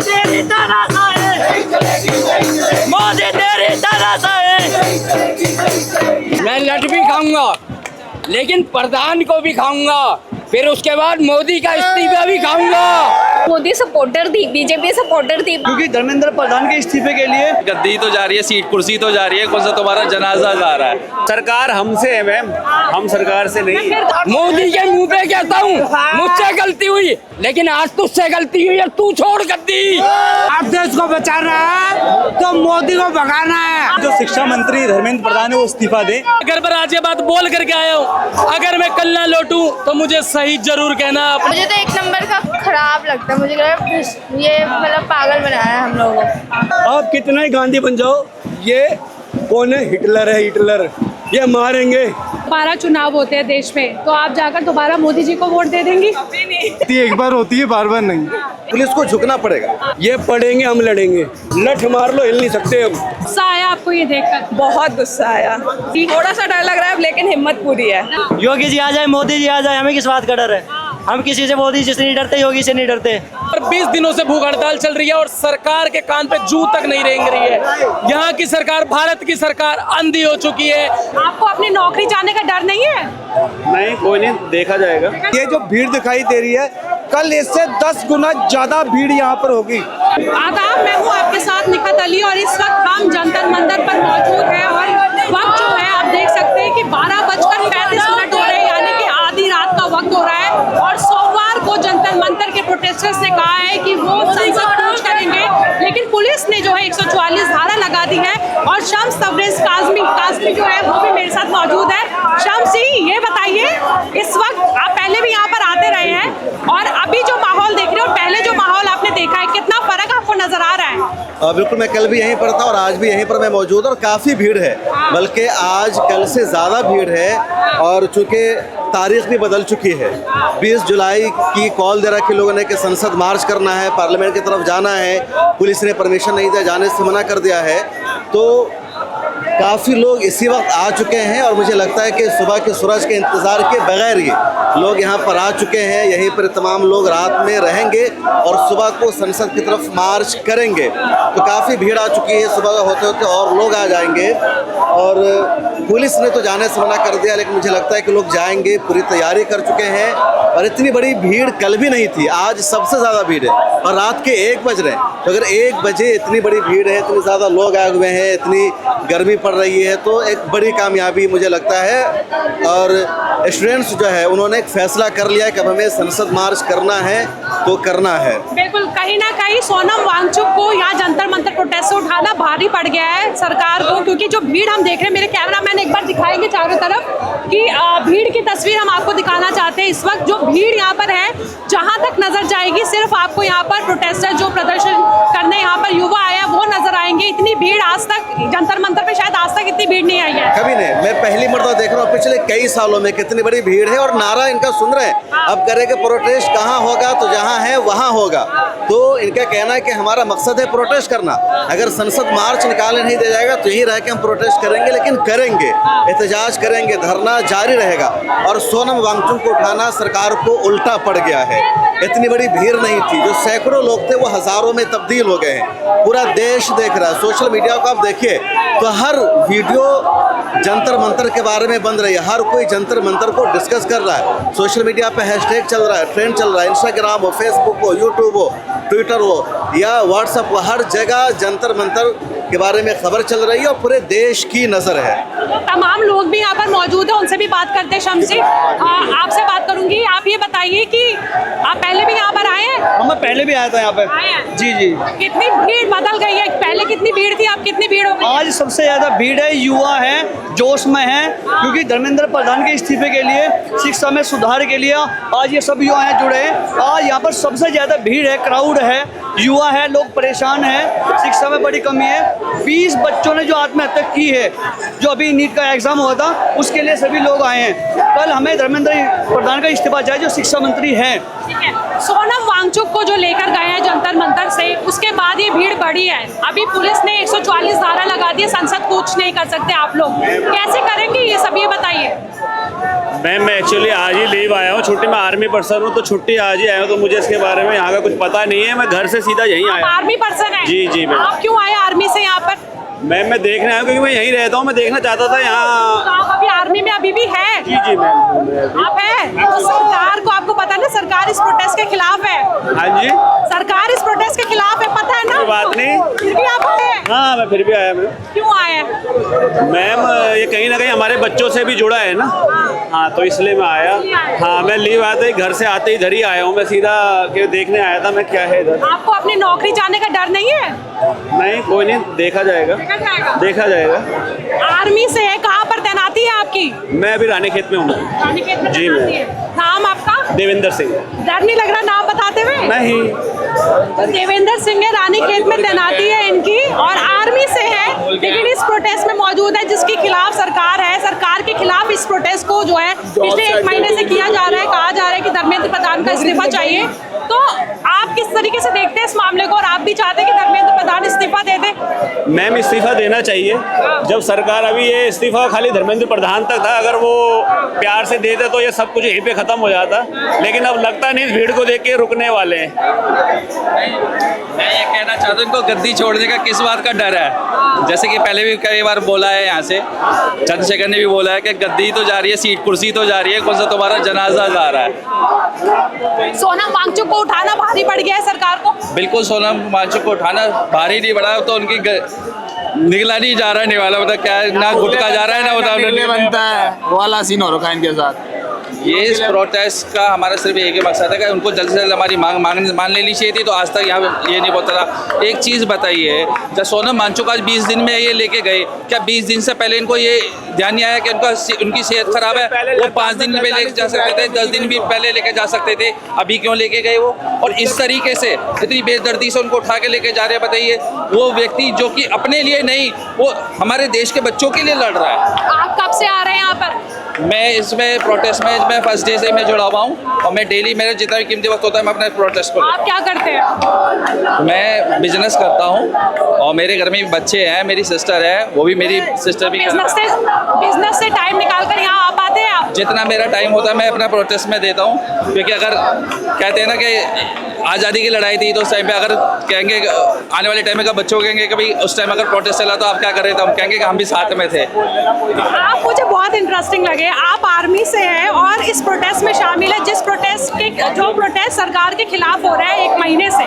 तेरी तानाशाही, मोदी तेरी तानाशाही। मैं लट भी खाऊंगा, लेकिन प्रधान को भी खाऊंगा, फिर उसके बाद मोदी का इस्तीफा भी खाऊंगा। मोदी सपोर्टर थी, बीजेपी सपोर्टर थी, क्योंकि धर्मेंद्र प्रधान के इस्तीफे के लिए गद्दी तो जा रही है, सीट कुर्सी तो जा रही है, कौन सा तुम्हारा जनाजा जा रहा है। सरकार हमसे है मैम, हम सरकार से नहीं। मोदी के मुंह पे कहता हूँ मुझसे गलती हुई, लेकिन आज तुझसे गलती हुई है, तू छोड़ गद्दी। आप देश को बचाना है तो मोदी को भगाना है। जो शिक्षा मंत्री धर्मेंद्र प्रधान है वो इस्तीफा दे। अगर मैं आज ये बात बोल करके आया हूँ, अगर मैं कल ना लौटूं तो मुझे सही जरूर कहना। मुझे तो एक नंबर का खराब लगता है, मुझे ये मतलब पागल बनाया है हम लोगों को। आप कितना ही गांधी बन जाओ, ये कौन है? हिटलर है, हिटलर। ये मारेंगे। 12 चुनाव होते हैं देश में, तो आप जाकर दोबारा मोदी जी को वोट दे देंगी? एक बार होती है, बार बार नहीं। पुलिस को झुकना पड़ेगा। ये पढ़ेंगे, हम लड़ेंगे। लठ मार लो, हिल नहीं सकते हम। गुस्सा आया आपको ये देखकर? बहुत गुस्सा आया, थोड़ा सा डर लग रहा है, लेकिन हिम्मत पूरी है। योगी जी आ जाए, मोदी जी आ जाए, हमें किस बात का डर है? हम किसी से मोदी जी से नहीं डरते, योगी से नहीं डरते। और 20 दिनों से भूख हड़ताल चल रही है और सरकार के कान पे जू तक नहीं रेंग रही है। यहाँ की सरकार, भारत की सरकार अंधी हो चुकी है। आपको अपनी नौकरी जाने का डर नहीं है? नहीं, कोई नहीं, देखा जाएगा। ये जो भीड़ दिखाई दे रही है, कल इससे 10 गुना ज्यादा भीड़ यहाँ पर होगी। आदाब, मैं हूँ आपके साथ निखत अली और इस वक्त हम जंतर मंतर पर मौजूद हैं और वक्त जो है आप देख सकते हैं कि 12:35 हो रहे हैं, यानी कि आधी रात का वक्त हो रहा है। और सोमवार को जंतर मंतर के प्रोटेस्टर्स ने कहा है कि वो संसद कूच करेंगे, लेकिन पुलिस ने जो है 144 धारा लगा दी है। और शम्स तबरेज़ काज़मी जो है वो भी मेरे साथ मौजूद है। शम्स जी, ये बताइए, इस वक्त आप पहले भी यहाँ पर आते रहे हैं और अभी जो माहौल देख रहे हो और पहले जो माहौल आपने देखा है, कितना फर्क आपको नजर आ रहा है? बिल्कुल, मैं कल भी यहीं पर था और आज भी यहीं पर मैं मौजूद और काफ़ी भीड़ है, बल्कि आज कल से ज़्यादा भीड़ है। और चूँकि तारीख भी बदल चुकी है, 20 जुलाई की कॉल दे रखी लोगों ने कि संसद मार्च करना है, पार्लियामेंट की तरफ जाना है, पुलिस ने परमिशन नहीं दिया, जाने से मना कर दिया है। तो काफ़ी लोग इसी वक्त आ चुके हैं और मुझे लगता है कि सुबह के सूरज के इंतज़ार के बगैर ही लोग यहाँ पर आ चुके हैं। यहीं पर तमाम लोग रात में रहेंगे और सुबह को संसद की तरफ मार्च करेंगे। तो काफ़ी भीड़ आ चुकी है, सुबह होते होते और लोग आ जाएंगे। और पुलिस ने तो जाने से मना कर दिया, लेकिन मुझे लगता है कि लोग जाएंगे, पूरी तैयारी कर चुके हैं। और इतनी बड़ी भीड़ कल भी नहीं थी, आज सबसे ज़्यादा भीड़ है और रात के 1 बज रहे हैं। तो अगर 1 बजे इतनी बड़ी भीड़ है, इतनी ज़्यादा लोग आए हुए हैं, इतनी गर्मी पड़ रही है, तो एक बड़ी कामयाबी मुझे लगता है। और स्टूडेंट्स जो है उन्होंने एक फैसला कर लिया है कि अब हमें संसद मार्च करना है तो करना है। बिल्कुल, कहीं ना कहीं सोनम वांगचुक को यहाँ जंतर मंतर प्रोटेस्ट उठाना भारी पड़ गया है सरकार को, क्योंकि जो भीड़ हम देख रहे हैं, मेरे कैमरामैन एक बार दिखाएंगे चारों तरफ कि भीड़ की तस्वीर हम आपको दिखाना चाहते हैं। इस वक्त जो भीड़ यहाँ पर है, जहाँ तक नजर जाएगी सिर्फ आपको यहाँ पर प्रोटेस्टर जो प्रदर्शन करने यहाँ पर युवा आया वो नजर आएंगे। इतनी भीड़ आज तक जंतर मंतर पे शायद आज तक इतनी भीड़ नहीं आई है, कभी नहीं। मैं पहली मर्तबा देख रहा हूँ पिछले कई सालों में कितनी बड़ी भीड़ है और नारा इनका सुन रहे हैं। अब करेंगे प्रोटेस्ट, कहाँ होगा? तो जहाँ है वहाँ होगा। तो इनका कहना है कि हमारा मकसद है प्रोटेस्ट करना। अगर संसद मार्च निकालने नहीं दिया जाएगा तो यहीं रह के हम प्रोटेस्ट करेंगे, लेकिन करेंगे, एहतजाज करेंगे, धरना जारी रहेगा। और सोनम वांगचुक को उठाना सरकार को उल्टा पड़ गया है। इतनी बड़ी भीड़ नहीं थी, जो सैकड़ों लोग थे वो हजारों में तब्दील हो गए हैं। पूरा देश देख रहा है, सोशल मीडिया को आप देखिए तो हर वीडियो जंतर मंतर के बारे में बन रही है, हर कोई जंतर मंतर को डिस्कस कर रहा है। सोशल मीडिया पे हैशटैग चल रहा है, ट्रेंड चल रहा है, इंस्टाग्राम हो, फेसबुक हो, यूट्यूब हो, ट्विटर हो या व्हाट्सएप हो, हर जगह जंतर मंतर के बारे में खबर चल रही है और पूरे देश की नज़र है। तमाम लोग भी यहाँ पर मौजूद हैं, उनसे भी बात करते हैं। शम्स जी, आपसे बात करूंगी। आप ये बताइए कि आप पहले भी यहाँ पर आए हैं? मैं पहले भी आया था यहाँ पे। जी जी। कितनी भीड़ बदल गई है? पहले कितनी भीड़ थी, अब कितनी भीड़ हो गई? आज सबसे ज्यादा भीड़ है, युवा है, जोश में है, क्योंकि धर्मेंद्र प्रधान के इस्तीफे के लिए, शिक्षा में सुधार के लिए आज ये सब युवा हैं जुड़े हैं। आज यहाँ पर सबसे ज्यादा भीड़ है, क्राउड है, युवा है, लोग परेशान हैं, शिक्षा में बड़ी कमी है। 20 बच्चों ने जो आत्महत्या की है, जो अभी नीट का एग्जाम हुआ था, उसके लिए सभी लोग आए हैं। कल हमें धर्मेंद्र प्रधान का इस्तीफा चाहिए, जो शिक्षा मंत्री हैं। सोनम वांगचुक को जो लेकर गए हैं जंतर मंतर से, उसके बाद ये भीड़ बढ़ी है। अभी पुलिस ने 144 धारा लगा दी है, संसद कूच नहीं कर सकते आप लोग, कैसे करेंगे ये सब, ये बताइए। मैं एक्चुअली आज ही लीव आया हूँ, छुट्टी में आर्मी पर्सन हूँ, तो छुट्टी आज ही आया हूँ, तो मुझे इसके बारे में यहाँ का कुछ पता नहीं है। मैं घर से सीधा यहीं आया। आर्मी पर्सन है? जी जी। मैम आप क्यों आए आर्मी से यहाँ पर? मैं देखने आया हूँ, क्योंकि मैं यहीं रहता हूँ। मैं देखना चाहता था यहाँ। तो आप अभी आर्मी में अभी भी है? जी जी मैम। आप है तो सरकार को, आपको पता है ना, सरकार इस प्रोटेस्ट के खिलाफ है। हाँ जी, सरकार इस प्रोटेस्ट के खिलाफ है, पता है ना? कोई बात नहीं, फिर भी आप आए? हाँ मैं फिर भी आया। मैम क्यों आए? मैम ये कहीं ना कहीं हमारे बच्चों से भी जुड़ा है ना। हाँ तो इसलिए मैं आया। हाँ मैं लीव आया था, घर से आते ही इधर ही आया हूँ। मैं सीधा के देखने आया था मैं क्या है इधर। आपको अपनी नौकरी जाने का डर नहीं है? नहीं कोई नहीं, देखा जाएगा, देखा जाएगा। आर्मी से है, कहाँ पर तैनाती है आपकी? मैं अभी रानीखेत में हूँ। रानीखेत में जी तैनाती है। नाम आपका? देवेंद्र सिंह। डर नहीं लग रहा नाम बताते हुए? नहीं। तो देवेंद्र सिंह है, रानीखेत में तैनाती है इनकी, और आर्मी से है, लेकिन इस प्रोटेस्ट में मौजूद है, जिसके खिलाफ सरकार है। सरकार के खिलाफ इस प्रोटेस्ट को जो है पिछले 1 महीने से किया जा रहा है। कहा जा रहा है कि धर्मेंद्र प्रधान का इस्तीफा चाहिए। तो आप किस तरीके से देखते हैं इस मामले को, और आप भी चाहते हैं कि धर्मेंद्र प्रधान इस्तीफा दे दें? मैम इस्तीफा देना चाहिए। जब सरकार अभी ये इस्तीफा खाली धर्मेंद्र प्रधान तक था, अगर वो प्यार से देते तो ये सब कुछ यहीं पे खत्म हो जाता, लेकिन अब लगता नहीं इस भीड़ को देख के रुकने वाले हैं। मैं ये कहना चाहता हूँ, इनको गद्दी छोड़ने का किस बात का डर है? जैसे कि पहले भी कई बार बोला है, यहाँ से चंद्रशेखर ने भी बोला है कि गद्दी तो जा रही है, सीट कुर्सी तो जा रही है, कौन सा तुम्हारा जनाजा जा रहा है। सोनम वांगचुक को उठाना भारी पड़ गया है सरकार को? बिल्कुल, सोनम वांगचुक को उठाना भारी नहीं पड़ा, तो उनकी निकला नहीं जा रहा है, निवाला मतलब क्या है, ना गुटका जा रहा है ना उधर बनता है, वो वाला सीन हो रखा है इनके साथ। ये इस प्रोटेस्ट का हमारा सिर्फ एक ही मकसद है कि उनको जल्द से जल्द हमारी मान लेनी चाहिए थी। तो आज तक यहाँ ये नहीं होता था। एक चीज़ बताइए, जब सोनम वांगचुक आज 20 दिन में ये लेके गए, क्या 20 दिन से पहले इनको ये ध्यान नहीं आया कि उनकी सेहत खराब है? वो 5 दिन में लेके जा सकते थे, 10 दिन भी पहले लेके जा सकते थे, अभी क्यों लेके गए वो? और इस तरीके से इतनी बेदर्दी से उनको उठा के लेके जा रहे हैं। बताइए, वो व्यक्ति जो कि अपने लिए नहीं, वो हमारे देश के बच्चों के लिए लड़ रहा है। आप कब से आ रहे हैं यहाँ पर? मैं इसमें प्रोटेस्ट में मैं फर्स्ट डे से मैं जुड़ा हुआ हूँ, और मैं डेली मेरा जितना भी कीमती वक्त होता है मैं अपने प्रोटेस्ट को। आप क्या करते हैं? मैं बिजनेस करता हूँ, और मेरे घर में बच्चे हैं, मेरी सिस्टर है, वो भी मेरी सिस्टर भी। बिजनेस से टाइम निकाल कर यहाँ आ पाते हैं आप? जितना मेरा टाइम होता है मैं अपना प्रोटेस्ट में देता हूँ, क्योंकि अगर कहते हैं ना कि आज़ादी की लड़ाई थी, तो उस टाइम पे अगर कहेंगे आने वाले टाइम में बच्चों कहेंगे कभी उस टाइम अगर प्रोटेस्ट चला तो आप क्या कर रहे थे, हम कहेंगे कि हम भी साथ में थे। आप, मुझे बहुत इंटरेस्टिंग लगे, आप आर्मी से हैं और इस प्रोटेस्ट में शामिल है, जो प्रोटेस्ट सरकार के खिलाफ हो रहा है 1 महीने से,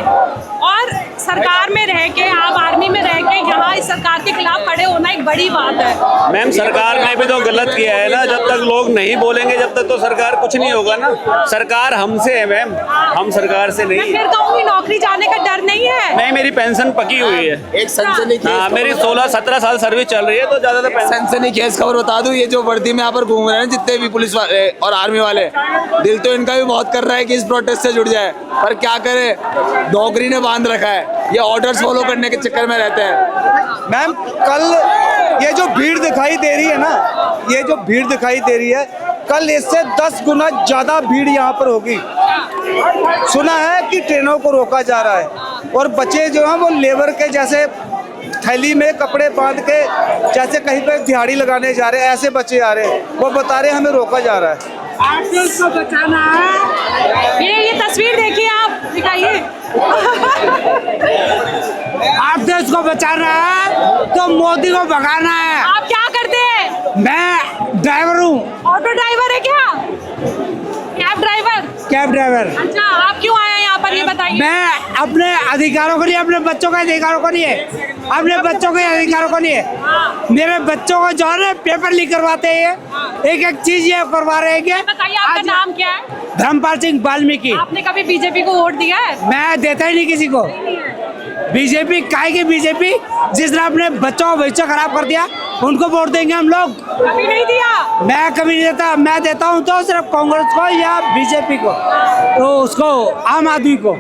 और सरकार में रह के, आप आर्मी में रह के यहाँ इस सरकार के खिलाफ खड़े होना एक बड़ी बात है। मैम सरकार ने भी तो गलत किया है ना, जब तक लोग नहीं बोलेंगे जब तक तो सरकार कुछ नहीं होगा ना। सरकार हमसे है मैम, हम सरकार से नहीं। मैं फिर कहूँगी नौकरी जाने का डर नहीं है? नहीं, मेरी पेंशन पकी हुई है। एक सनसनी हाँ, मेरी 16-17 साल सर्विस चल रही है, तो ज्यादातर सनसनी खेस खबर बता दूं, ये जो वर्दी में यहाँ पर घूम रहे हैं जितने भी पुलिस वाले और आर्मी वाले, दिल तो इनका भी बहुत कर रहा है कि इस प्रोटेस्ट से जुड़ जाए, पर क्या करे, नौकरी ने बांध रखा है, ये ऑर्डर्स फॉलो करने के चक्कर में रहते हैं। मैम कल ये जो भीड़ दिखाई दे रही है ना, ये जो भीड़ दिखाई दे रही है, कल इससे 10 गुना ज्यादा भीड़ यहाँ पर होगी। सुना है कि ट्रेनों को रोका जा रहा है, और बच्चे जो हैं वो लेबर के जैसे थैली में कपड़े बांध के जैसे कहीं पे दिहाड़ी लगाने जा रहे हैं, ऐसे बच्चे आ रहे हैं, वो बता रहे हैं हमें रोका जा रहा है। आप देश को बचाना है। ये तस्वीर देखिए, आप दिखाइए। आप देश को बचाना है तो मोदी को भगाना है। आप क्या करते हैं? मैं ड्राइवर हूँ। ऑटो ड्राइवर है क्या? Cab driver? Cab driver. अच्छा, आप क्यों आए हैं यहाँ पर, ये बताइए। मैं अपने अधिकारों के लिए, अपने बच्चों के अधिकारों के लिए, अपने बच्चों के अधिकारों के लिए, मेरे बच्चों को जो है पेपर लीक करवाते हैं, एक चीज ये करवा रहे हैं। बताइए, आपका नाम क्या है? धर्मपाल सिंह वाल्मीकि। आपने कभी बीजेपी को वोट दिया है? मैं देता ही नहीं किसी को। बीजेपी काहे की बीजेपी, जिसने अपने बच्चों का भविष्य खराब कर दिया, उनको वोट देंगे हम लोग? कभी नहीं दिया। मैं कभी नहीं देता। मैं देता हूँ तो सिर्फ कांग्रेस को या बीजेपी को, तो उसको आम आदमी को।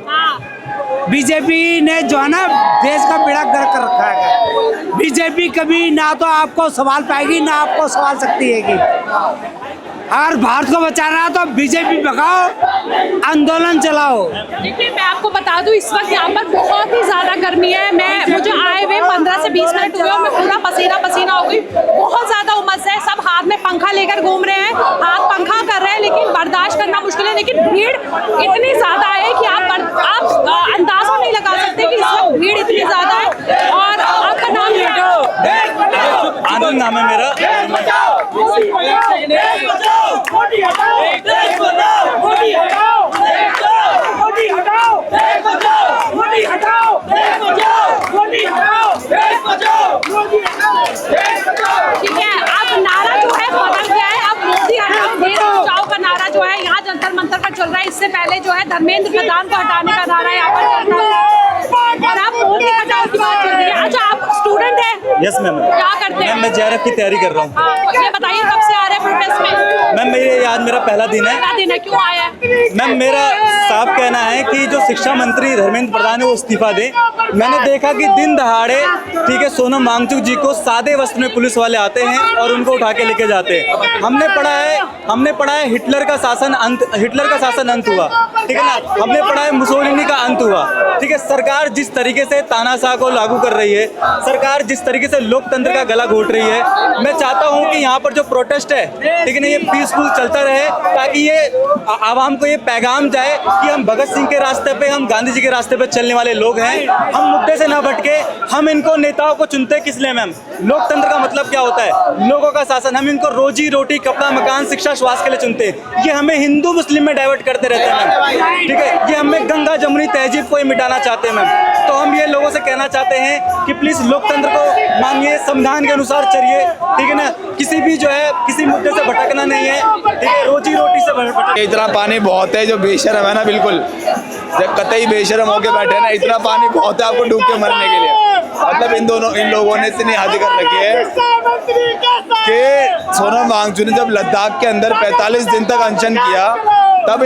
बीजेपी ने जो है ना देश का बेड़ा गर्क कर रखा है। बीजेपी कभी ना तो आपको संभाल पाएगी ना आपको संभाल सकती है। अगर भारत को बचाना है तो बीजेपी भगाओ, आंदोलन चलाओ। देखिए, मैं आपको बता दूं, इस वक्त यहाँ पर बहुत ही ज्यादा गर्मी है। मुझे आए हुए 15 से 20 मिनट हुए और मैं पूरा पसीना पसीना हो गई। बहुत ज्यादा उमस है। सब हाथ में पंखा लेकर घूम रहे हैं। हाथ पंखा मुश्किल है, लेकिन भीड़ इतनी ज्यादा है कि आप अंदाजा नहीं लगा सकते कि इस वक्त भीड़ इतनी ज्यादा है। और आपका नाम क्या है? आनंद नाम है मेरा। ठीक है, अब नारा जो है बदल गया है। अब मोदी हटाओ देश बचाओ का नारा जो है यहाँ जंतर मंतर पर चल रहा है। इससे पहले जो है धर्मेंद्र प्रधान को हटाने का नारा यहाँ पर चल रहा है और अब मोदी हटाओ की बात चल रही है। अच्छा, आप स्टूडेंट हैं? Yes ma'am. क्या करते हैं? मैं JRF की तैयारी कर रहा हूँ। हाँ, ये बताइए कब से आ रहे हैं प्रोटेस्ट में? मैम आज मेरा पहला दिन है। पहला दिन है, क्यों आया है? मैम मेरा साफ कहना है कि जो शिक्षा मंत्री धर्मेंद्र प्रधान है वो इस्तीफा दे। मैंने देखा कि दिन दहाड़े ठीक है सोनम वांगचुक जी को सादे वस्त्र में पुलिस वाले आते हैं और उनको उठा के लेके जाते हैं। हमने पढ़ा है हिटलर का शासन अंत हुआ, ठीक है ना। हमने पढ़ा है मुसोलिनी का अंत हुआ, ठीक है। सरकार जिस तरीके से तानाशाह को लागू कर रही है, सरकार जिस तरीके से लोकतंत्र का गला घोट रही है, मैं चाहता हूं कि यहाँ पर जो प्रोटेस्ट है ठीक है ना ये पीसफुल चलता रहे, ताकि ये आवाम को ये पैगाम जाए कि हम भगत सिंह के रास्ते पे, हम गांधी जी के रास्ते पे चलने वाले लोग हैं। हम मुद्दे से ना भटके। हम इनको नेताओं को चुनते किस लिए मैम? लोकतंत्र का मतलब क्या होता है? लोगों का शासन। हम इनको रोजी रोटी, कपड़ा, मकान, शिक्षा, स्वास्थ्य के लिए चुनते हैं। ये हमें हिंदू मुस्लिम में डाइवर्ट करते रहते हैं मैम, ठीक है। ये हमें गंगा जमुनी तहजीब को ही मिटाना चाहते हैं मैम। तो हम ये लोगों से कहना चाहते हैं कि प्लीज लोकतंत्र को मानिए, संविधान के अनुसार चलिए, ठीक है ना। किसी भी जो है किसी मुद्दे से भटकना नहीं है, ठीक है। रोजी रोटी से भटक। इतना पानी बहुत है, जो बेशरम है ना, बिल्कुल जब कतई बेशरम होके बैठे ना, इतना पानी बहुत है आपको डूब के मरने के लिए। मतलब इन लोगों ने इतनी हद कर रखी है कि सोनम वांगचुक ने जब लद्दाख के अंदर 45 दिन तक अनशन किया, तब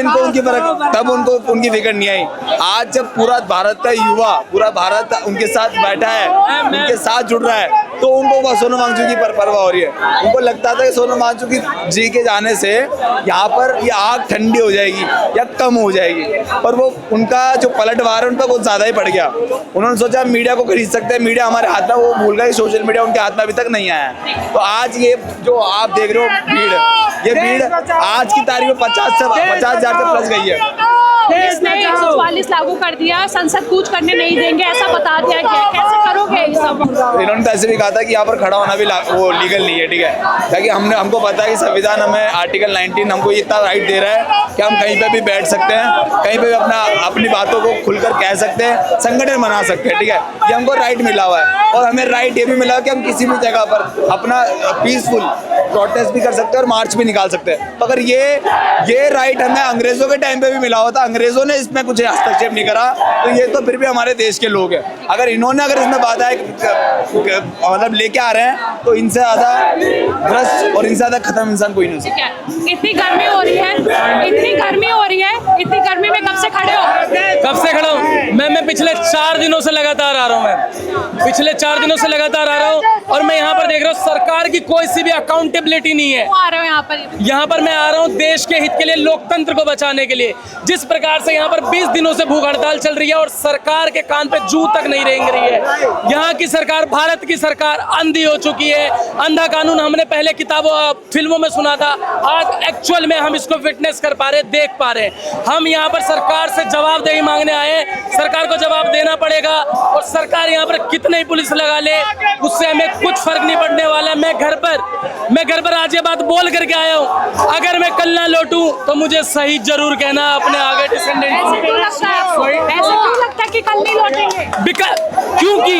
उनको उनकी फिक्र नहीं आई। आज जब पूरा भारत का युवा, पूरा भारत उनके साथ बैठा है, उनके साथ जुड़ रहा है, तो उनको सोनम वांगचुक की परवाह हो रही है। उनको लगता था कि सोनम वांगचुक जी के जाने से यहाँ पर ये आग ठंडी हो जाएगी या कम हो जाएगी, पर वो उनका जो पलटवार है उन पर बहुत ज्यादा ही पड़ गया। उन्होंने सोचा मीडिया को खरीद सकते हैं, मीडिया हमारे हाथ में, वो भूल गए सोशल मीडिया उनके हाथ में अभी तक नहीं आया है। तो आज ये जो आप देख रहे हो भीड़, ये भीड़ आज की तारीख में 50,000 से प्लस गई है। इसने 144 लागू कर दिया, संसद कूच करने नहीं देंगे, ऐसा बता दिया गया। कैसे करोगे ये सब? इन्होंने तो ऐसे भी कहा था कि यहाँ पर खड़ा होना भी वो लीगल नहीं है, ठीक है। ताकि हमको पता है कि संविधान हमें आर्टिकल 19 हमको इतना राइट दे रहा है कि हम कहीं पे भी बैठ सकते हैं, कहीं पे भी अपनी बातों को खुलकर कह सकते हैं, संगठन बना सकते हैं, ठीक है। ये हमको राइट मिला हुआ है। और हमें राइट ये भी मिला कि हम किसी भी जगह पर अपना पीसफुल प्रोटेस्ट भी कर सकते हैं और मार्च भी निकाल सकते हैं। तो अगर ये राइट हमें अंग्रेजों के टाइम पे भी मिला हुआ था, अंग्रेजों ने इसमें कुछ हस्तक्षेप नहीं करा, तो ये तो फिर भी हमारे देश के लोग हैं। अगर इसमें बाधा मतलब लेके आ रहे हैं, तो इनसे ज्यादा भ्रष्ट और इनसे ज्यादा खत्म इंसान कोई नहीं हो सकता। इतनी गर्मी हो रही है, इतनी गर्मी में कब से खड़े हो? कब से खड़ा हूँ मैं पिछले 4 दिनों से लगातार आ रहा हूँ। मैं पिछले 4 दिनों से लगातार आ रहा हूँ और मैं यहाँ पर देख रहा हूँ सरकार की कोई सी भी अकाउंटेबिलिटी नहीं है। आ रहे हो यहाँ पर मैं आ रहा हूँ देश के हित के लिए, लोकतंत्र को बचाने के लिए। जिस प्रकार से यहाँ पर 20 दिनों से भूख हड़ताल चल रही है और सरकार के कान पे जू तक नहीं रेंग रही है। यहाँ की सरकार, भारत की सरकार अंधी हो चुकी है। अंधा कानून हमने पहले किताबों फिल्मों में सुना था, आज एक्चुअल में हम इसको विटनेस कर पा रहे, देख पा रहे हैं। हम यहाँ पर सरकार से जवाबदेही मांगने आए हैं। सरकार को जवाब देना पड़ेगा और सरकार यहाँ पर कितने ही पुलिस लगा ले, उससे हमें कुछ फर्क नहीं पड़ने वाला। मैं घर पर आज ये बात बोल करके आया हूँ, अगर मैं कल ना लौटूं तो मुझे सही जरूर कहना अपने आगे डिसेंडेंट। ऐसे क्यों लगता है कि कल नहीं लौटेंगे? क्योंकि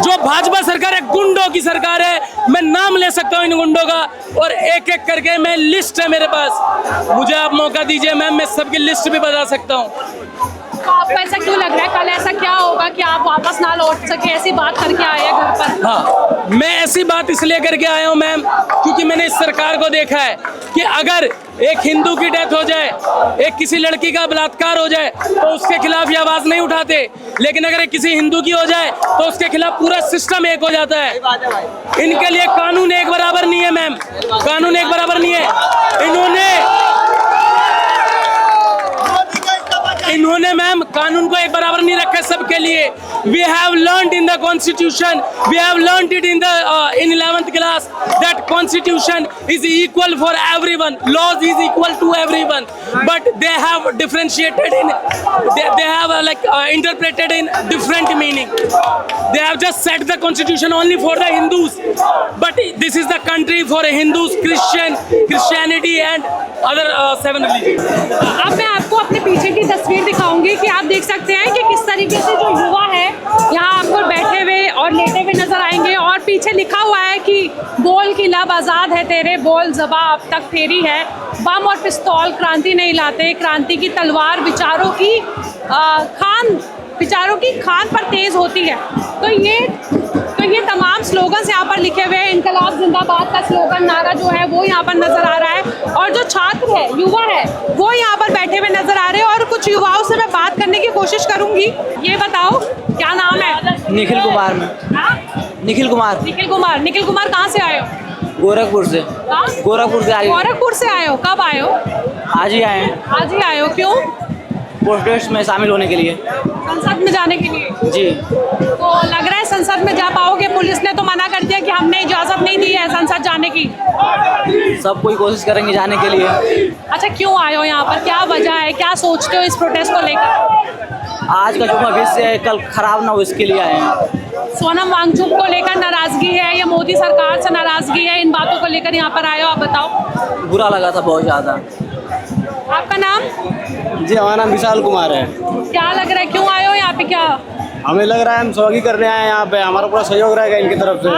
जो भाजपा सरकार है गुंडों की सरकार है। मैं नाम ले सकता हूँ इन गुंडों का और एक एक करके मैं लिस्ट है मेरे पास, मुझे आप मौका दीजिए मैम, मैं सबकी लिस्ट भी बता सकता हूँ। तो आपको ऐसा क्यों लग रहा है कल ऐसा क्या होगा कि आप वापस ना लौट सके? ऐसी बात करके आए हैं घर पर? हाँ, मैं ऐसी बात इसलिए करके आया हूँ मैम, क्योंकि मैंने इस सरकार को देखा है कि अगर एक हिंदू की डेथ हो जाए, एक किसी लड़की का बलात्कार हो जाए तो उसके खिलाफ ये आवाज नहीं उठाते, लेकिन अगर किसी हिंदू की हो जाए तो उसके खिलाफ पूरा सिस्टम एक हो जाता है। इनके लिए कानून एक बराबर नहीं है मैम, कानून एक बराबर नहीं है। इन्होंने मैम कानून को एक बराबर नहीं रखा सबके लिए। We have learned in the constitution, we have learned it in 11th class that constitution is equal for everyone, laws is equal to everyone, but they have differentiated in, they have interpreted in different meaning. They have just set the constitution only for the Hindus, but this is the country for Hindus, Christianity and other 7 religions. अब मैं आपको अपने पीछे की तस्वीर दिखाऊंगी कि आप देख सकते हैं कि किस तरीके से जो युवा है यहाँ आपको बैठे हुए और लेटे हुए नजर आएंगे, और पीछे लिखा हुआ है कि बोल की लब आज़ाद है तेरे, बोल ज़बा अब तक फेरी है, बम और पिस्तौल क्रांति नहीं लाते, क्रांति की तलवार विचारों की खान पर तेज होती है। तो ये तमाम स्लोगन्स यहाँ पर लिखे हुए हैं। इनकलाब जिंदाबाद का स्लोगन नारा जो है वो यहाँ पर नजर आ रहा है, और जो छात्र है, युवा है, वो यहाँ पर बैठे हुए नजर आ रहे हैं, और कुछ युवाओं से मैं बात करने की कोशिश करूंगी। ये बताओ क्या नाम है? निखिल कुमार में। निखिल कुमार। निखिल कुमार कहाँ से आए हो? गोरखपुर से। गोरखपुर से आए। गोरखपुर से आए हो? कब आए हो? आज ही आए। आज ही आए हो, क्यों? प्रोटेस्ट में शामिल होने के लिए। संसद में जाने के लिए? जी। तो लग रहा है संसद में जा पाओगे? पुलिस ने तो मना कर दिया कि हमने इजाजत नहीं दी है संसद जाने की। सब कोई कोशिश करेंगे जाने के लिए। अच्छा, क्यों आए हो यहाँ पर? क्या वजह है? क्या सोचते हो इस प्रोटेस्ट को लेकर? आज का जो भविष्य है कल खराब ना हो, इसके लिए आए हैं। सोनम वांगचुक को लेकर नाराजगी है या मोदी सरकार से नाराजगी है? इन बातों को लेकर यहाँ पर आए हो, आप बताओ। बुरा लगा था बहुत ज़्यादा। आपका नाम? जी, हमारा नाम विशाल कुमार है। क्या लग रहा है, क्यों आए हो यहाँ पे? क्या हमें लग रहा है हम सहयोगी करने आए हैं यहाँ पे, हमारा पूरा सहयोग रहेगा इनकी तरफ से।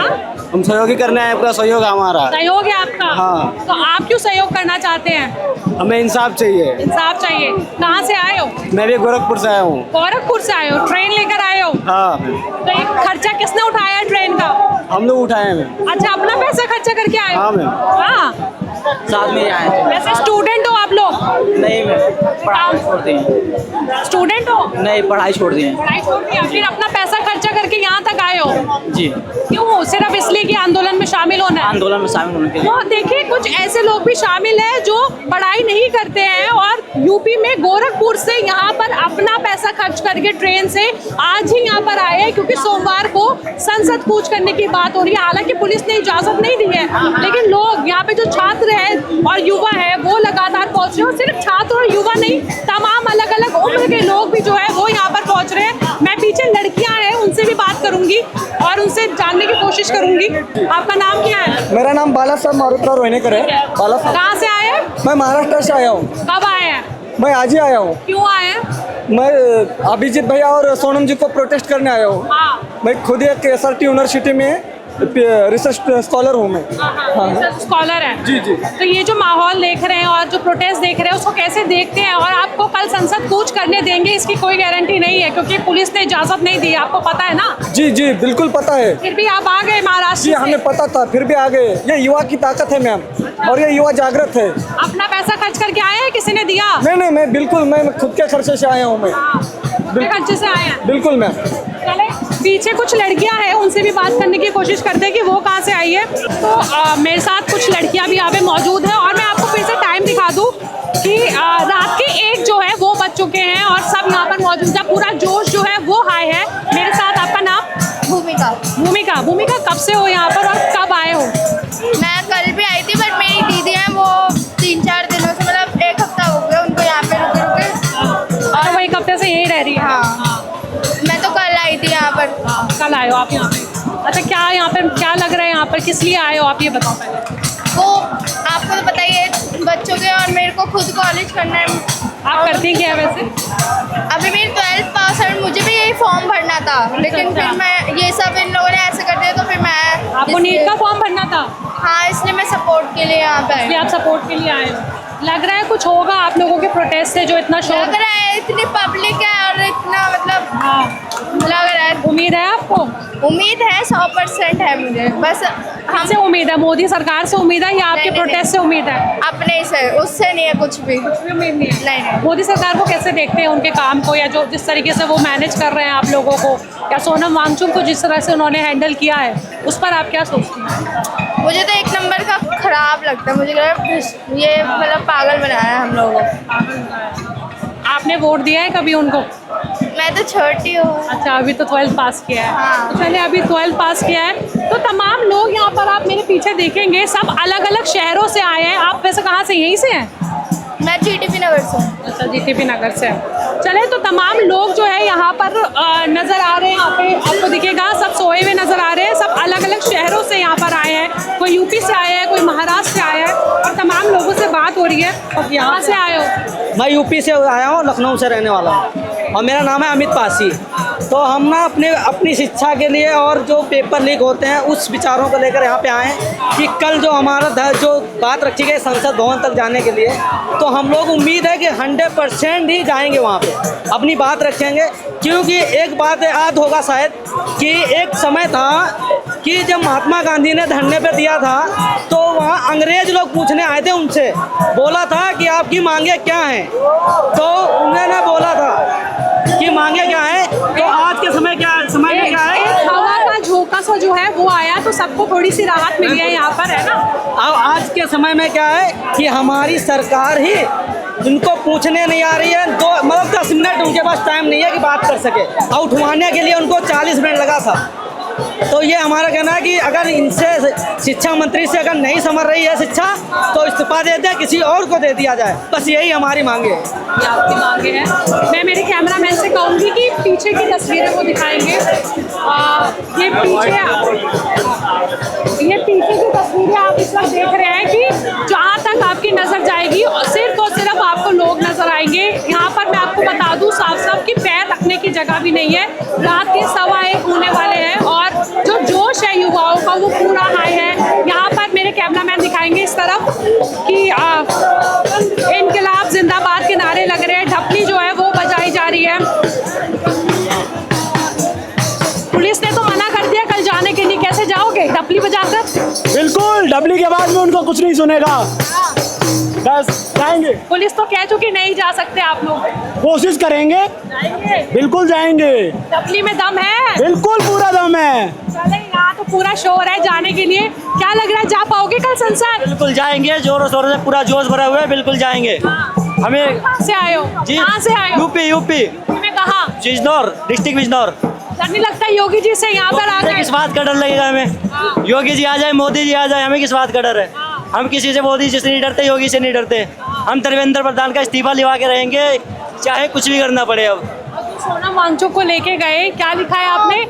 हम सहयोगी करने आए हैं, पूरा सहयोग है हमारा। सहयोग है आपका? हाँ। तो आप क्यों सहयोग करना चाहते हैं? हमें इंसाफ चाहिए। इंसाफ चाहिए। कहाँ से आए हो? मैं भी गोरखपुर से आया हूँ। गोरखपुर से आए हो? ट्रेन लेकर आए हो? हाँ। तो ये खर्चा किसने उठाया है ट्रेन का? हम लोग उठाए हैं। अच्छा, अपना पैसा खर्चा करके आए हो? हाँ मैम। हाँ, साथ में आए थे। वैसे स्टूडेंट हो आप लोग? नहीं मैम, पढ़ाई छोड़ दी। स्टूडेंट हो? नहीं, पढ़ाई छोड़ दी। पढ़ाई छोड़ दिया, फिर अपना पैसा खर्चा करके यहाँ तक आए हो? जी। क्यों? सिर्फ इसलिए कि आंदोलन में शामिल होना है? आंदोलन में शामिल होने के लिए। तो देखिए, कुछ ऐसे लोग भी शामिल हैं जो पढ़ाई नहीं करते हैं और यूपी में गोरखपुर से यहाँ पर अपना पैसा खर्च करके ट्रेन से आज ही यहाँ पर आए हैं, क्योंकि सोमवार को संसद कूच करने की बात हो रही है। हालांकि पुलिस ने इजाजत नहीं दी है, लेकिन लोग यहाँ पे जो छात्र है और युवा है वो लगातार पहुंच रहे हैं। और सिर्फ छात्र और युवा नहीं, तमाम अलग अलग उम्र के लोग भी जो है वो यहाँ पर पहुंच रहे हैं। मैं पीछे लड़कियां हैं, उनसे भी बात करूंगी और उनसे जानने की कोशिश करूंगी। आपका नाम क्या है? मेरा नाम बाला साहब मारुतराव रोहिनेकर है। बाला साहब। कहाँ से आए हैं? मैं महाराष्ट्र से आया हूँ। कब आए हैं? मैं आज ही आया हूँ। क्यों आए हैं? मैं अभिजीत भैया और सोनम जी को प्रोटेस्ट करने आया हूँ। हाँ। मैं खुद एक SRT यूनिवर्सिटी में रिसर्च स्कॉलर हूँ मैं। रिसर्च स्कॉलर है। जी जी। तो ये जो माहौल देख रहे हैं और जो प्रोटेस्ट देख रहे हैं उसको कैसे देखते हैं? और आपको कल संसद कूच करने देंगे इसकी कोई गारंटी नहीं है, क्योंकि पुलिस ने इजाजत नहीं दी, आपको पता है ना? जी जी, बिल्कुल पता है। फिर भी आप आ गए महाराष्ट्र जी, से। हमें पता था, फिर भी आ गए। ये युवा की ताकत है मैम, और ये युवा जागृत है। अपना पैसा खर्च करके आए हैं, किसी ने दिया? नहीं, मैं बिल्कुल, मैं खुद के खर्चे से आया हूँ। मैं अपने खर्चे से आए हैं? बिल्कुल मैम। चले, पीछे कुछ लड़कियां हैं, उनसे भी बात करने की कोशिश करते हैं कि वो कहाँ से आई है। तो मेरे साथ कुछ लड़कियां भी यहाँ पे मौजूद हैं, और मैं आपको फिर से टाइम दिखा दूँ कि रात के 1 जो है वो बज चुके हैं और सब यहाँ पर मौजूद है। पूरा जोश जो है वो हाई है। मेरे साथ आपका नाम? भूमिका, कब से हो यहाँ पर और कब आए हो? मैं कल भी आई थी, बट मेरी दीदी हैं वो 3-4 दिनों से, मतलब 1 हफ्ता हो गया उनको यहाँ पे रुके। और वो 1 हफ्ते से यही रह रही है? हाँ। मैं तो कल आई थी यहाँ पर। कल आए हो आप यहाँ पे? अच्छा, क्या यहाँ पर क्या लग रहा है? यहाँ पर किस लिए आए हो आप, ये बताओ पहले। वो आपको तो पता ही है बच्चों के, और मेरे को खुद कॉलेज करना है। आप करती क्या वैसे? अभी मेरी 12th पास है, मुझे भी यही फॉर्म भरना था, लेकिन फिर मैं ये सब इन लोगों ने ऐसे कर दिया, तो फिर मैं। आपको नीट का फॉर्म भरना था? हाँ, इसलिए मैं सपोर्ट के लिए यहाँ पे आई। आप सपोर्ट के लिए आए हो? लग रहा है कुछ होगा आप लोगों के प्रोटेस्ट से जो इतना शोर लग रहा है, इतनी पब्लिक है और इतना, मतलब हाँ लग रहा है। उम्मीद है आपको? उम्मीद है, 100% है मुझे। बस हमसे उम्मीद है? मोदी सरकार से उम्मीद है या आपके प्रोटेस्ट से उम्मीद है? अपने से, उससे नहीं है कुछ भी उम्मीद नहीं है? नहीं। मोदी सरकार को कैसे देखते हैं, उनके काम को, या जो जिस तरीके से वो मैनेज कर रहे हैं आप लोगों को, या सोनम वांगचुक को जिस तरह से उन्होंने हैंडल किया है, उस पर आप क्या सोचती हैं? मुझे तो 1 नंबर का खराब लगता है। मुझे लग रहा है ये मतलब पागल बनाया है हम लोगों को। आपने वोट दिया है कभी उनको? मैं तो छोटी हूँ। अच्छा, अभी तो 12th पास किया है। हाँ। तो चलिए, अभी 12th पास किया है तो तमाम लोग यहाँ पर आप मेरे पीछे देखेंगे सब अलग अलग शहरों से आए हैं। आप वैसे कहाँ से, यहीं से हैं? मैं जीटीपी नगर से हूँ। अच्छा, जीटीपी नगर से। चले, तो तमाम लोग जो है यहाँ पर नज़र आ रहे हैं। यहाँ पे आपको दिखेगा सब सोए हुए नज़र आ रहे हैं। सब अलग अलग शहरों से यहाँ पर आए हैं। कोई यूपी से आया है, कोई महाराष्ट्र से आया है और तमाम लोगों से बात हो रही है। यहाँ से आए हो? मैं यूपी से आया हूँ, लखनऊ से रहने वाला हूँ और मेरा नाम है अमित पासी। तो हम ना अपनी शिक्षा के लिए और जो पेपर लीक होते हैं उस विचारों को लेकर यहाँ पे आए हैं कि कल जो हमारा जो बात रखी गई संसद भवन तक जाने के लिए, तो हम लोग उम्मीद है कि 100% ही जाएंगे वहाँ पे, अपनी बात रखेंगे। क्योंकि एक बात याद होगा शायद कि एक समय था कि जब महात्मा गांधी ने धरने पे दिया था तो वहाँ अंग्रेज लोग पूछने आए थे, उनसे बोला था कि आपकी मांगे क्या हैं, तो उन्होंने बोला था कि मांगे क्या है। तो आज के समय में क्या है, हवा का झोंका सा जो है वो आया तो सबको थोड़ी सी राहत मिली है यहाँ पर, है ना। अब आज के समय में क्या है कि हमारी सरकार ही उनको पूछने नहीं आ रही है। 10 मिनट उनके पास टाइम नहीं है कि बात कर सके, और उठवाने के लिए उनको 40 मिनट लगा था। तो ये हमारा कहना है कि अगर इनसे शिक्षा मंत्री से अगर नहीं समझ रही है शिक्षा तो इस्तीफा दे दे, किसी और को दे दिया जाए, बस यही हमारी मांगे है। ये आपकी मांगे हैं। मैं मेरे कैमरामैन से कहूँगी कि पीछे की तस्वीरें वो दिखाएंगे। ये पीछे की तस्वीरें आप इस वक्त देख रहे हैं कि जहाँ तक आपकी नज़र जाएगी सिर्फ और सिर्फ आपको लोग नज़र आएंगे। यहाँ पर मैं आपको बता दूँ साफ साफ कि पैर रखने की जगह भी नहीं है। रात के 1:15 होने वाले हैं और जो जोश है युवाओं का वो पूरा हाई है। यहाँ पर मेरे कैमरामैन दिखाएंगे इस तरफ कि इनकलाब जिंदाबाद के नारे लग रहे हैं, ढपली जो है वो बजाई जा रही है। पुलिस ने तो मना कर दिया कल जाने के लिए, कैसे जाओगे ढपली बजाकर? बिल्कुल, ढपली के बाद में उनको कुछ नहीं सुनेगा, बस जाएंगे। पुलिस तो कह चुकी नहीं जा सकते आप लोग, कोशिश करेंगे, बिल्कुल जाएंगे। ढपली में दम है? बिल्कुल पूरा दम है। चले, यहाँ तो पूरा शोर है जाने के लिए। क्या लग रहा है, जा पाओगे कल संसद? बिल्कुल जाएंगे, जोरों शोरों से पूरा जोश भरा हुआ है, बिल्कुल जाएंगे। हमें कहाँ से आए हो? जी, कहाँ से आए हो? यूपी में कहाँ? बिजनौर, डिस्ट्रिक्ट बिजनौर। डर नहीं लगता योगी जी से यहाँ पर आके? किस बात का डर लगेगा हमें? योगी जी आ जाए, मोदी जी आ जाए, हमें किस बात का डर है? हम किसी से, मोदी जी से नहीं डरते, योगी से नहीं डरते। हम धर्मेंद्र प्रधान का इस्तीफा लिवा के रहेंगे, चाहे कुछ भी करना पड़े। अब सोनम वांगचुक को लेके गए, क्या लिखा है आपने?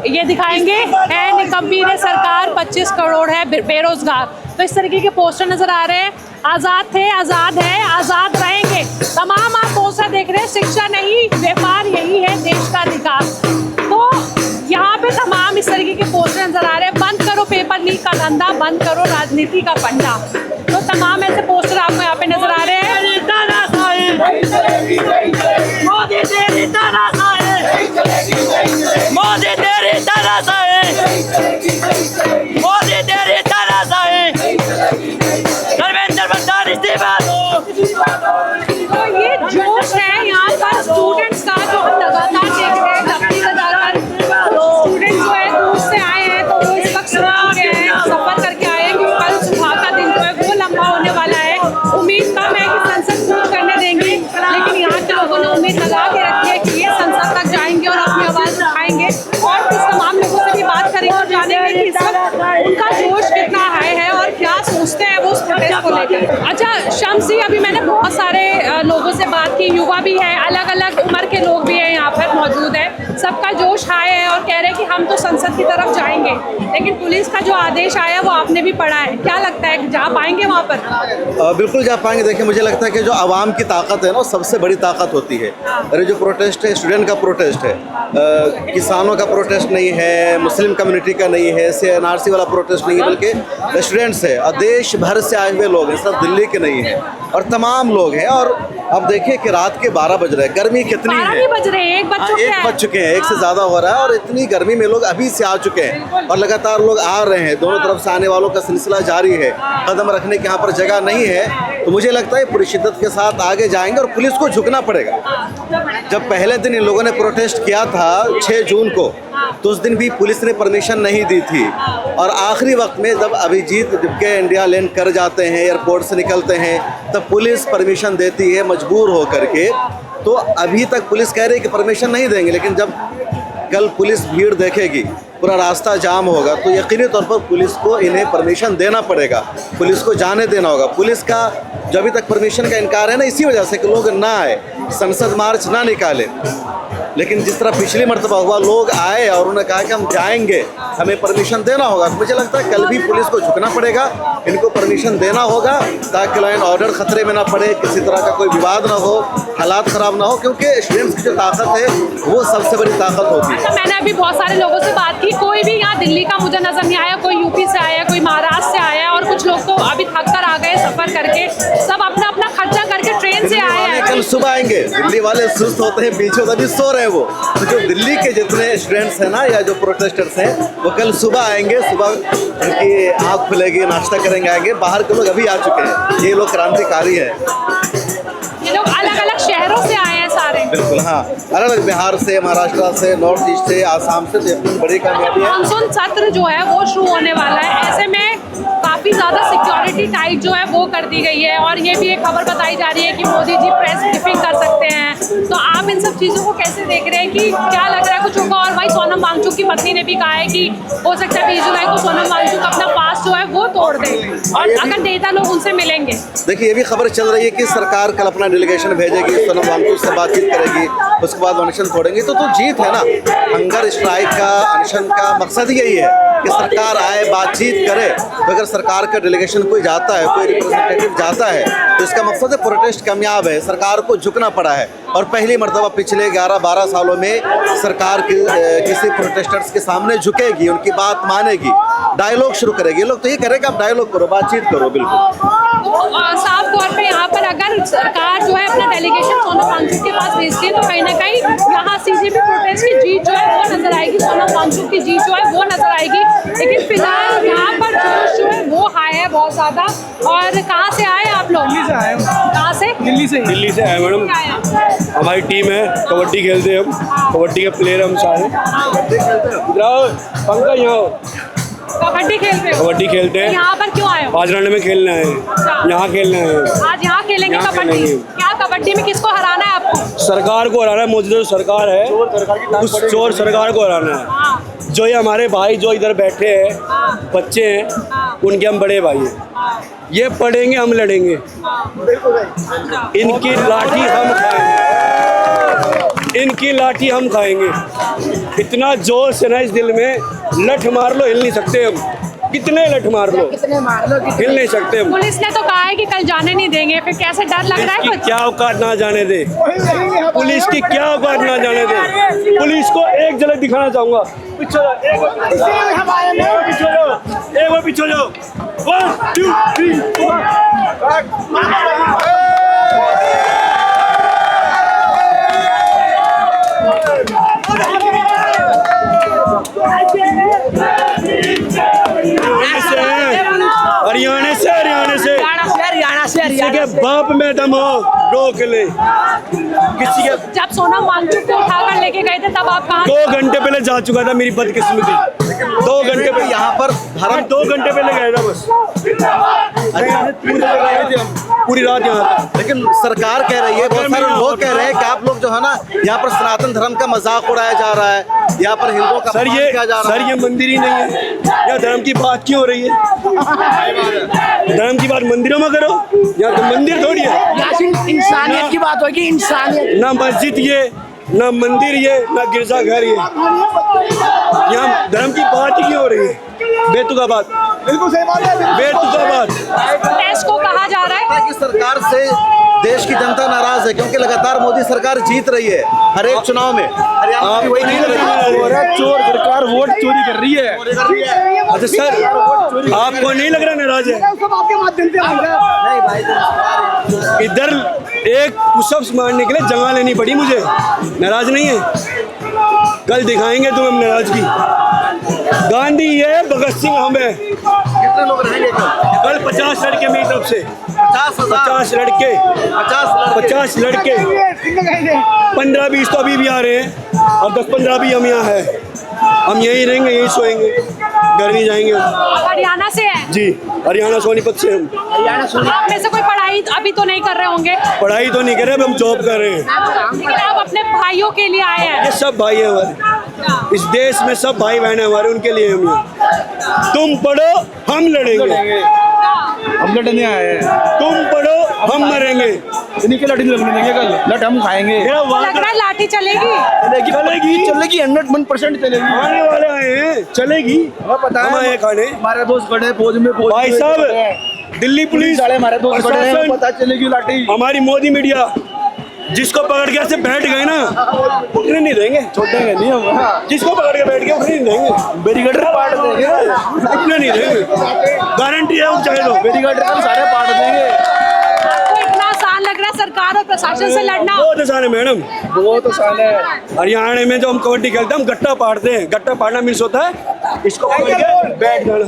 ये दिखाएंगे, है निकम्मी ने सरकार, 25 करोड़ है बेरोजगार। तो इस तरीके के पोस्टर नजर आ रहे हैं। आज़ाद थे, आज़ाद है, आज़ाद रहेंगे। तमाम आप पोस्टर देख रहे हैं। शिक्षा नहीं, व्यापार यही है देश का विकास। तो यहाँ पे तमाम इस तरीके के पोस्टर नजर आ रहे हैं। बंद करो पेपर लीक का धंधा, बंद करो राजनीति का पंडा। तो तमाम ऐसे पोस्टर आपको यहाँ पे नजर आ रहे हैं। मोदी तेरी तानाशाही, मोदी तेरी तानाशाही, मोदी तेरी तानाशाही, धर्मेंद्र प्रधान इस्तीफा दो। तो ये जोश है यहाँ पर स्टूडेंट्स का, जो हम लगातार देख रहे हैं। ढपली बजाकर स्टूडेंट्स जो है दूर से आए हैं, तो वो इस वक्त सुबह गए हैं, सफर करके आए हैं क्योंकि कल सुबह का दिन जो है वो लंबा होने वाला है। उम्मीद कम है कि संसद शुरू करने देंगे, लेकिन यहाँ के लोगों ने उम्मीद लगा के रखी है कि ये संसद तक जाएंगे और अपनी आवाज़ उठाएंगे और कुछ तमाम लोगों से भी बात करेंगे और जानेंगे कि इस वक्त उनका जोश कितना हाई है और क्या सोचते हैं वो उस प्रोटेस्ट को लेकर। अच्छा शम्स जी, अभी मैंने बहुत सारे लोगों से बात की, युवा भी है, अलग अलग उम्र के लोग भी हैं यहाँ पर मौजूद है। सबका जोश हाई है और कह रहे हैं कि हम तो संसद की तरफ जाएंगे, लेकिन पुलिस का जो आदेश आया वो आपने भी पढ़ा है। क्या लगता है, जा पाएंगे वहाँ पर? बिल्कुल जा पाएंगे। देखिए, मुझे लगता है कि जो आवाम की ताकत है ना, सबसे बड़ी ताकत होती है। अरे जो प्रोटेस्ट है, स्टूडेंट का प्रोटेस्ट है, किसानों का प्रोटेस्ट नहीं है, मुस्लिम कम्युनिटी का नहीं है, CNRC वाला प्रोटेस्ट नहीं है, बल्कि स्टूडेंट्स है और देश भर से आए हुए लोग हैं, सब दिल्ली के नहीं हैं और तमाम लोग हैं। और अब देखिए कि रात के 12 बज रहे हैं, गर्मी कितनी है। 12 बज रहे हैं, 1 बज चुके हैं, 1 से ज़्यादा हो रहा है और इतनी गर्मी में लोग अभी से आ चुके हैं और लगातार लोग आ रहे हैं। दोनों तरफ से आने वालों का सिलसिला जारी है, कदम रखने की यहाँ पर जगह नहीं है। तो मुझे लगता है पूरी शिद्दत के साथ आगे जाएंगे और पुलिस को झुकना पड़ेगा। जब पहले दिन इन लोगों ने प्रोटेस्ट किया था 6 जून को, तो उस दिन भी पुलिस ने परमिशन नहीं दी थी और आखिरी वक्त में जब अभिजीत के इंडिया लैंड कर जाते हैं, एयरपोर्ट से निकलते हैं, तब पुलिस परमिशन देती है मजबूर हो करके। तो अभी तक पुलिस कह रही है कि परमिशन नहीं देंगे, लेकिन जब कल पुलिस भीड़ देखेगी, पूरा रास्ता जाम होगा, तो यकीनी तौर पर पुलिस को इन्हें परमिशन देना पड़ेगा, पुलिस को जाने देना होगा। पुलिस का जो अभी तक परमिशन का इनकार है ना, इसी वजह से कि लोग ना आए, संसद मार्च ना निकाले। लेकिन जिस तरह पिछली मरतबा हुआ, लोग आए और उन्होंने कहा कि हम जाएंगे, हमें परमिशन देना होगा, तो मुझे लगता है कल भी पुलिस को झुकना पड़ेगा, इनको परमिशन देना होगा, ताकि लॉ एंड ऑर्डर खतरे में ना पड़े, किसी तरह का कोई विवाद ना हो, हालात ख़राब ना हो, क्योंकि स्टूडेंट्स की जो ताकत है वो सबसे बड़ी ताकत होती है। मैंने अभी बहुत सारे लोगों से बात की, कोई भी यहाँ दिल्ली का मुझे नजर नहीं आया, कोई यूपी से आया, कोई महाराष्ट्र से आया, और कुछ लोग तो अभी थक कर आ गए सफर करके, सब अपना अपना खर्चा करके ट्रेन से आए हैं। कल सुबह आएंगे, दिल्ली वाले सुस्त होते हैं, पीछे तभी सो रहे हैं वो, तो जो दिल्ली के जितने स्टूडेंट्स हैं ना, या जो प्रोटेस्टर्स हैं, वो कल सुबह आएंगे, सुबह उनकी आँख खुलेगी, नाश्ता करेंगे, आएंगे। बाहर के लोग अभी आ चुके हैं, ये लोग क्रांतिकारी हैं, ये लोग अलग अलग शहरों से आए हैं सारे। बिल्कुल, हाँ, अलग बिहार से, महाराष्ट्र से, नॉर्थ ईस्ट से, आसाम से, तो बड़ी कामयाबी है। मानसून सत्र जो है वो शुरू होने वाला है, ऐसे में काफ़ी ज़्यादा सिक्योरिटी टाइट जो है वो कर दी गई है, और ये भी एक खबर बताई जा रही है कि मोदी जी प्रेस ब्रीफिंग कर सकते हैं। तो आप इन सब चीज़ों को कैसे देख रहे हैं, कि क्या लग रहा है कुछ होगा? और वही सोनम वांगचुक की पत्नी ने भी कहा है कि हो सकता है 20 जुलाई को सोनम वांगचुक अपना पास जो है वो तोड़ दें, और अगर नेता लोग उनसे मिलेंगे। देखिए, ये भी खबर चल रही है कि सरकार कल अपना डेलीगेशन भेजेगी, सोनम वांगचुक से बातचीत करेगी, उसके बाद अनशन तोड़ेंगे, तो जीत है ना। हंगर स्ट्राइक का, अनशन का मकसद यही है कि सरकार आए, बातचीत करे। तो अगर सरकार का डेलीगेशन कोई जाता है, कोई रिप्रेजेंटेटिव जाता है, तो इसका मकसद है प्रोटेस्ट कामयाब है, सरकार को झुकना पड़ा है। और पहली मरतबा पिछले 11-12 सालों में सरकार किसी प्रोटेस्टर्स के सामने झुकेगी, उनकी बात मानेगी, डायलॉग शुरू करेगी। लोग तो ये करेगा, आप डायलॉग करो, बातचीत करो। बिल्कुल साफ तौर पे यहाँ पर अगर सरकार जो है अपना डेलीगेशन सोनम वांगचुक के पास भेजती है, तो कहीं ना कहीं यहाँ सीजेपी प्रोटेस्ट की जीत जो है वो नजर आएगी, सोनम वांगचुक की जीत जो है वो नजर आएगी। लेकिन फिलहाल यहाँ पर जोश जो है वो हाई है बहुत ज्यादा। और कहाँ से आए आप लोग? दिल्ली से आए हम। कहाँ से? दिल्ली से आए मैडम। हमारी टीम है, कबड्डी खेलते हैं हम, कबड्डी के प्लेयर हम सारे। पंकज यहाँ कबड्डी खेलते हो? कबड्डी खेलते हैं। यहाँ पर क्यों आए हो? पाजराने में खेलना है, यहाँ खेलना है। आज यहाँ खेलेंगे कबड्डी? क्या कबड्डी में किसको हराना है आपको? सरकार को हराना है, मोदी जो सरकार है उस चोर सरकार को हराना है। जो ये हमारे भाई जो इधर बैठे हैं, बच्चे हैं, उनके हम बड़े भाई हैं। ये पढ़ेंगे, हम लड़ेंगे, इनकी लाठी हम खाएंगे, इनकी लाठी हम खाएंगे। इतना जोर से ना इस दिल में, लठ मार लो हिल नहीं सकते हम, कितने लठ मार लो हिल नहीं सकते हम। पुलिस ने तो कहा है कि कल जाने नहीं देंगे, फिर कैसे डर लग रहा है कुछ? क्या औकात ना जाने दे, पुलिस की क्या औकात ना जाने दे। पुलिस को एक झलक दिखाना चाहूंगा, पीछे एक बार पीछे जाओ, 1 2 3 4। हरियाणा से किसी के बाप में दम हो रोक ले, किसी के। जब सोनम वांगचुक को उठाकर लेके गए थे तब आप कहाँ? 2 घंटे पहले जा चुका था, मेरी बदकिस्मती। 2 घंटे पहले यहाँ पर 2 घंटे पहले गया था बस, पूरी रात यहाँ। लेकिन सरकार कह रही है, बहुत सारे लोग कह रहे हैं कि आप लोग जो है ना, यहाँ पर सनातन धर्म का मजाक उड़ाया जा रहा है, यहाँ पर हिंदुओं का अपमान किया जा रहा है। सर ये मंदिर ही नहीं है, यहाँ धर्म की बात क्यों हो रही है? धर्म की बात मंदिरों में करो, यहाँ तो मंदिर थोड़ी है। इंसानियत की बात होगी, इंसानियत। ना मस्जिद ये, ना मंदिर ये, ना गिरजाघर ये, यहाँ धर्म की बात ही क्यों हो रही है? बेतुका बात, बिल्कुल सही बात है, बेतुका बात। प्रेस को कहा जा रहा है कि सरकार से देश की जनता नाराज है, क्योंकि लगातार मोदी सरकार जीत रही है हर एक चुनाव में। हरियाणा में वही जीत रही है, चोर सरकार वोट चोरी कर रही है। अच्छा सर, आपको नहीं लग रहा नाराज है? इधर एक पुशअप्स मारने के लिए जगह लेनी पड़ी मुझे, नाराज नहीं है। कल दिखाएंगे तुम्हें नाराजगी। गांधी है, भगत सिंह हम है। कितने लोग रहेंगे कल 50 लड़के मेरी तरफ से, 50 लड़के, 50 लड़के, 15-20 तो अभी भी आ रहे हैं और 10-15 भी हम यहाँ है। हम यहीं रहेंगे, यहीं सोएंगे, घर नहीं जाएंगे। आप हरियाणा से हैं? जी, हरियाणा सोनीपत से हम। आप में से कोई पढ़ाई अभी तो नहीं कर रहे होंगे? पढ़ाई तो नहीं कर रहे, अब हम जॉब कर रहे हैं। लेकिन आप अपने भाइयों के लिए आए हैं? ये सब भाई हैं हमारे, इस देश में सब भाई बहन हैं हमारे, उनके लिए हम यहाँ। तुम पढ़ो, हम लड़ेंगे। हम लड़ने आए हैं। तुम पढ़ो, हम मरेंगे। इन्हीं के लाठी लगने देंगे, कल लट हम खाएंगे। लग रहा है लाठी चलेगी? चलेगी 101% चलेगी। आने वाले आए हैं, चलेगी। पता हम आए खाने। हमारे दोस्त खड़े हैं फौज में, भाई साहब, दिल्ली पुलिस, हमारे दोस्त खड़े हैं, पता चलेगी लाठी। हमारी मोदी मीडिया, जिसको पकड़ के ऐसे बैठ गए ना, उठने नहीं देंगे, छोड़ेंगे नहीं हम। जिसको पकड़ के बैठ गए उठने नहीं देंगे, बैरिकेड पाट देंगे, उठने नहीं देंगे, गारंटी है। हम चाहे तो बैरिकेड सारे पाट देंगे। आपको इतना आसान लग रहा है सरकार और प्रशासन से लड़ना? बहुत आसान है मैडम, बहुत आसान है। हरियाणा में जो हम कबड्डी खेलते हैं, हम गट्टा पाड़ते हैं। गट्टा पाड़ना मीन्स होता है इसको पकड़ के बैठ जाना,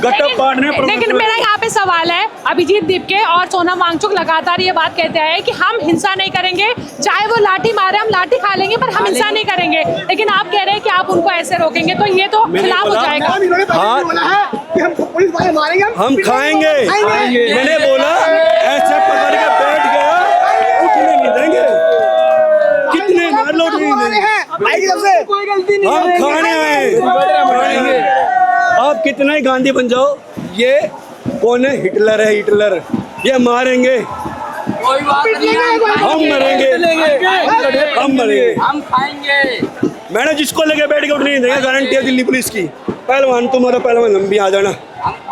गट्टा पाड़ने। लेकिन मेरा यहाँ पे सवाल है, अभिजीत दीपके और सोनम वांगचुक लगातार ये बात कहते हैं कि हम हिंसा नहीं करेंगे, चाहे वो लाठी मारे हम लाठी खा लेंगे, पर हम हिंसा नहीं करेंगे। लेकिन आप कह रहे हैं कि आप उनको ऐसे रोकेंगे, तो ये तो खिलाफ हो जाएगा। हम खाएंगे। मैंने बोला ऐसे पकड़ के बैठ गया, उठने नहीं देंगे, कितने मार लो नहीं देंगे। हम खाने आए, आप कितना ही गांधी बन जाओ, ये कौन है? हिटलर है, हिटलर। ये मारेंगे, कोई बात नहीं, हम मरेंगे, हम मरेंगे, हम खाएंगे। मैंने जिसको लेके बैठ के उठने नहीं देंगे, गारंटी है दिल्ली पुलिस की। पहलवान तुम्हारा पहलवान हम भी आ जाना,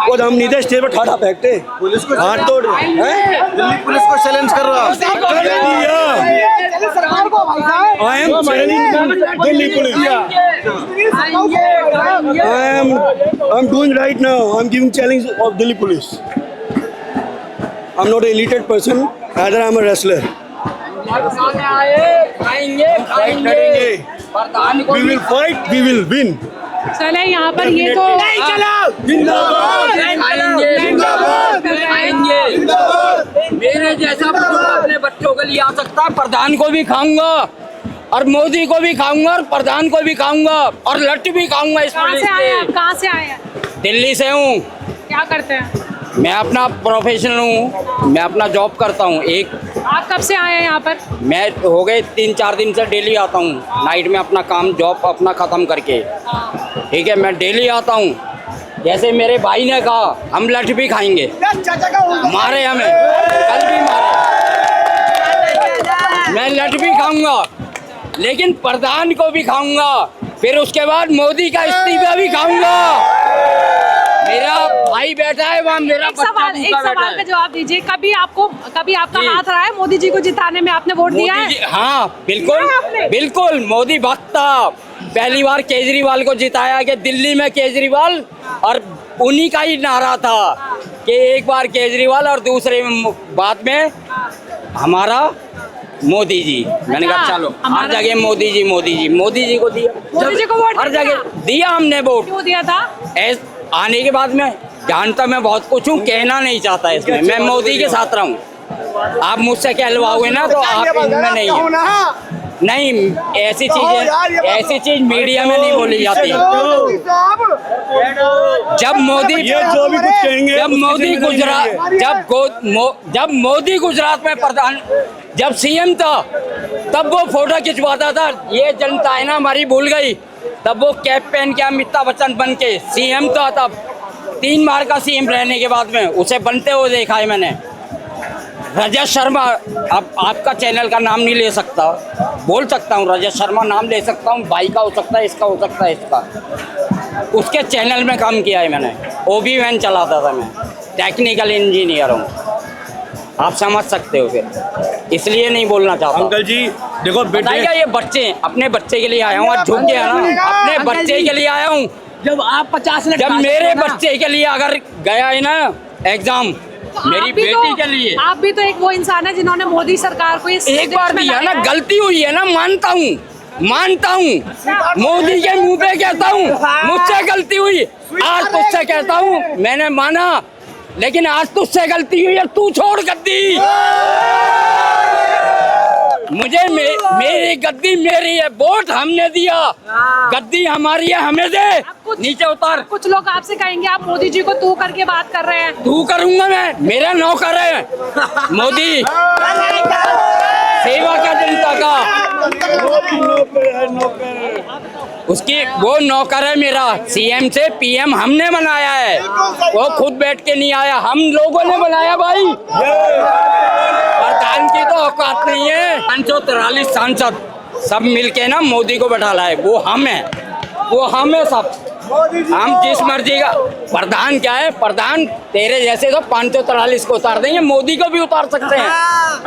वो हम नहीं थे स्टेज पर ठाठा फेंकते, पुलिस को हाथ तोड़। दिल्ली पुलिस को चैलेंज कर रहा I am challenging Delhi police. I'm doing right now. I'm giving challenge of Delhi police. I'm not an elite person. Rather, I'm a wrestler. खाएंगे, खाएंगे। प्रधान को We will fight. We will win. चले यहाँ पर ये तो मेरे जैसा अपने बच्चों के लिए आ सकता है, प्रधान को भी खाऊंगा और मोदी को भी खाऊंगा और प्रधान को भी खाऊंगा और लट्टी भी खाऊंगा। इस कहाँ से आए आप? कहाँ से आए हैं? दिल्ली से हूँ। क्या करते हैं? मैं अपना प्रोफेशनल हूँ, मैं अपना जॉब करता हूँ। आप कब से आए हैं यहाँ पर? मैं हो गए 3-4 दिन से डेली आता हूँ, नाइट में अपना काम जॉब अपना ख़त्म करके। ठीक है, मैं डेली आता हूँ। जैसे मेरे भाई ने कहा, हम लठ भी खाएंगे, मारे हमें, कल भी मारे, मैं लठ भी खाऊंगा, लेकिन प्रधान को भी खाऊंगा, फिर उसके बाद मोदी का इस्तीफा भी खाऊंगा। मेरा भाई बैठा है वहाँ, मेरा एक सवाल का जवाब दीजिए। कभी आपका हाथ रहा है मोदी जी को जिताने में? आपने वोट दिया है? हाँ बिल्कुल, बिल्कुल। मोदी भक्त था। पहली बार केजरीवाल को जिताया कि दिल्ली में केजरीवाल, और उन्हीं का ही नारा था कि एक बार केजरीवाल और दूसरे बाद में हमारा मोदी जी। मैंने कहा चलो हर जगह मोदी जी, मोदी जी, मोदी जी को दिया, मोदी जी को वोट हर जगह दिया हमने वोट। क्यों दिया था? आने के बाद में जानता मैं बहुत कुछ हूँ, कहना नहीं चाहता इसमें। मैं मोदी के साथ रहूँ। आप मुझसे कहलवाओगे ना तो आप इनमें नहीं है। नहीं, ऐसी चीज मीडिया में नहीं बोली जाती। जब मोदी जो भी कुछ कहेंगे, जब मोदी गुजरात में प्रधान, जब सीएम था, तब वो फोटो खिंचवाता था। ये जनता है ना हमारी भूल गई। तब वो कैप पहन के अमिताभ बच्चन बन के सीएम था, तब 3 बार का सीएम रहने के बाद में उसे बनते हुए देखा है मैंने। रजत शर्मा, अब आपका चैनल का नाम नहीं ले सकता, बोल सकता हूँ रजत शर्मा नाम ले सकता हूँ, भाई का हो सकता है, इसका हो सकता है, इसका। उसके चैनल में काम किया है मैंने, ओबी वैन चलाता था मैं, टेक्निकल इंजीनियर हूँ। आप समझ सकते हो, फिर इसलिए नहीं बोलना चाहता। अंकल जी देखो, बताइए, ये बच्चे, अपने बच्चे के लिए आया हूँ, आज झुक गया ना, अपने बच्चे के लिए आया हूँ। जब आप 50 जब मेरे बच्चे के लिए अगर गया है ना एग्जाम, मेरी बेटी के लिए। आप भी तो एक वो इंसान है जिन्होंने मोदी सरकार को एक बार दिया ना, गलती हुई है ना, मानता हूँ, मोदी के मुंह पे कहता हूँ मुझसे गलती हुई। आज तुझसे कहता हूँ, मैंने माना, लेकिन आज तुझसे गलती हुई है, तू छोड़ कर दी। मुझे मेरी गद्दी मेरी है, वोट हमने दिया, गद्दी हमारी है, हमें दे। नीचे उतार। कुछ लोग आपसे कहेंगे आप मोदी जी को तू करके बात कर रहे हैं। तू करूंगा मैं, मेरा नौकर है मोदी, सेवा का जनता का, उसकी वो नौकर है मेरा। सीएम से पीएम हमने बनाया है, वो खुद बैठ के नहीं आया, हम लोगों ने बनाया भाई। प्रधान की तो औकात नहीं है। 543 सांसद सब मिलके ना मोदी को बैठा लाए, वो हम है, वो हम है सब। हम जिस मर्जी का प्रधान क्या है, प्रधान तेरे जैसे तो 543 को उतार देंगे, मोदी को भी उतार सकते हैं।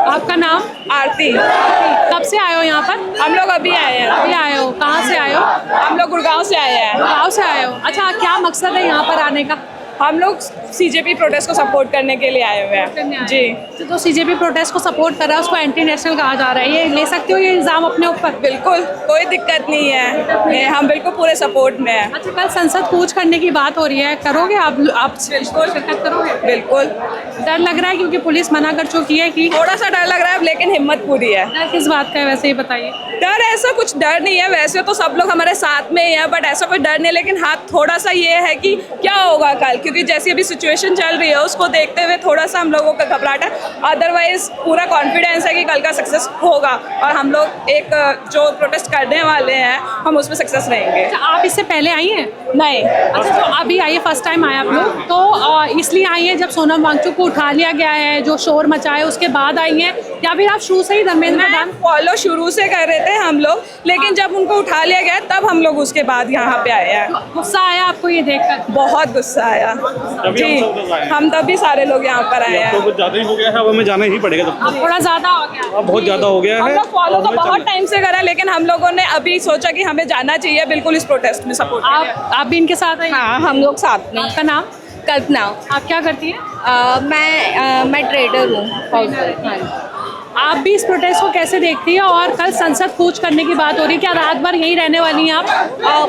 आपका नाम? आरती। कब से आए हो यहाँ पर? हम लोग अभी आए हैं। अभी आए हो? कहाँ से आए हो? हम लोग गुड़गांव से आए हैं। गाँव से आए हो? अच्छा, क्या मकसद है यहाँ पर आने का? हम लोग सीजेपी प्रोटेस्ट को सपोर्ट करने के लिए आए हुए हैं जी। तो सीजेपी प्रोटेस्ट को सपोर्ट कर रहा है, उसको एंटी नेशनल कहा जा रहा है, ये ले सकते हो ये इल्जाम अपने ऊपर? बिल्कुल, कोई दिक्कत नहीं है, हम बिल्कुल पूरे सपोर्ट में हैं। अच्छा, कल संसद कूच करने की बात हो रही है, करोगे आप शिरकत करोगे? बिल्कुल। डर लग रहा है क्योंकि पुलिस मना कर चुकी है कि थोड़ा सा डर लग रहा है, लेकिन हिम्मत पूरी है। डर किस बात का है वैसे ही बताइए? डर ऐसा कुछ डर नहीं है, वैसे तो सब लोग हमारे साथ में ही है, बट ऐसा कोई डर नहीं, लेकिन हाँ थोड़ा सा ये है कि क्या होगा कल, क्योंकि जैसी अभी सिचुएशन चल रही है उसको देखते हुए थोड़ा सा हम लोगों का घबराहट है। अदरवाइज पूरा कॉन्फिडेंस है कि कल का सक्सेस होगा और हम लोग एक जो प्रोटेस्ट करने वाले हैं हम उसमें सक्सेस रहेंगे। अच्छा, आप इससे पहले आई हैं? नहीं। अच्छा, तो अभी आई है, फर्स्ट टाइम आए आप लोग, तो इसलिए आई है जब सोनम वांगचुक को उठा लिया गया है, जो शोर मचा है उसके बाद आई हैं, या फिर आप शुरू से ही धर्मेंद्र प्रधान फॉलो शुरू से कर रहे थे हम लोग, लेकिन जब उनको उठा लिया गया तब हम लोग उसके बाद यहाँ पे आए हैं। गुस्सा आया आपको ये देखकर? बहुत गुस्सा आया जी, हम तभी सारे लोग यहाँ पर आए हैं। तो कुछ ज्यादा ही हो गया है, अब हमें जाना ही पड़ेगा। अब थोड़ा ज्यादा हो गया, अब बहुत ज्यादा हो गया है। हम लोग फॉलो तो बहुत टाइम से करा, लेकिन हम लोगों ने अभी सोचा कि हमें जाना चाहिए बिल्कुल इस प्रोटेस्ट में सपोर्ट। आप भी इनके साथ हैं? हाँ, हम लोग साथ में। आपका नाम? कल्पना। आप क्या करती हैं? मैं ट्रेडर हूँ। आप भी इस प्रोटेस्ट को कैसे देखती है, और कल संसद कूच करने की बात हो रही है, क्या रात भर यहीं रहने वाली हैं आप?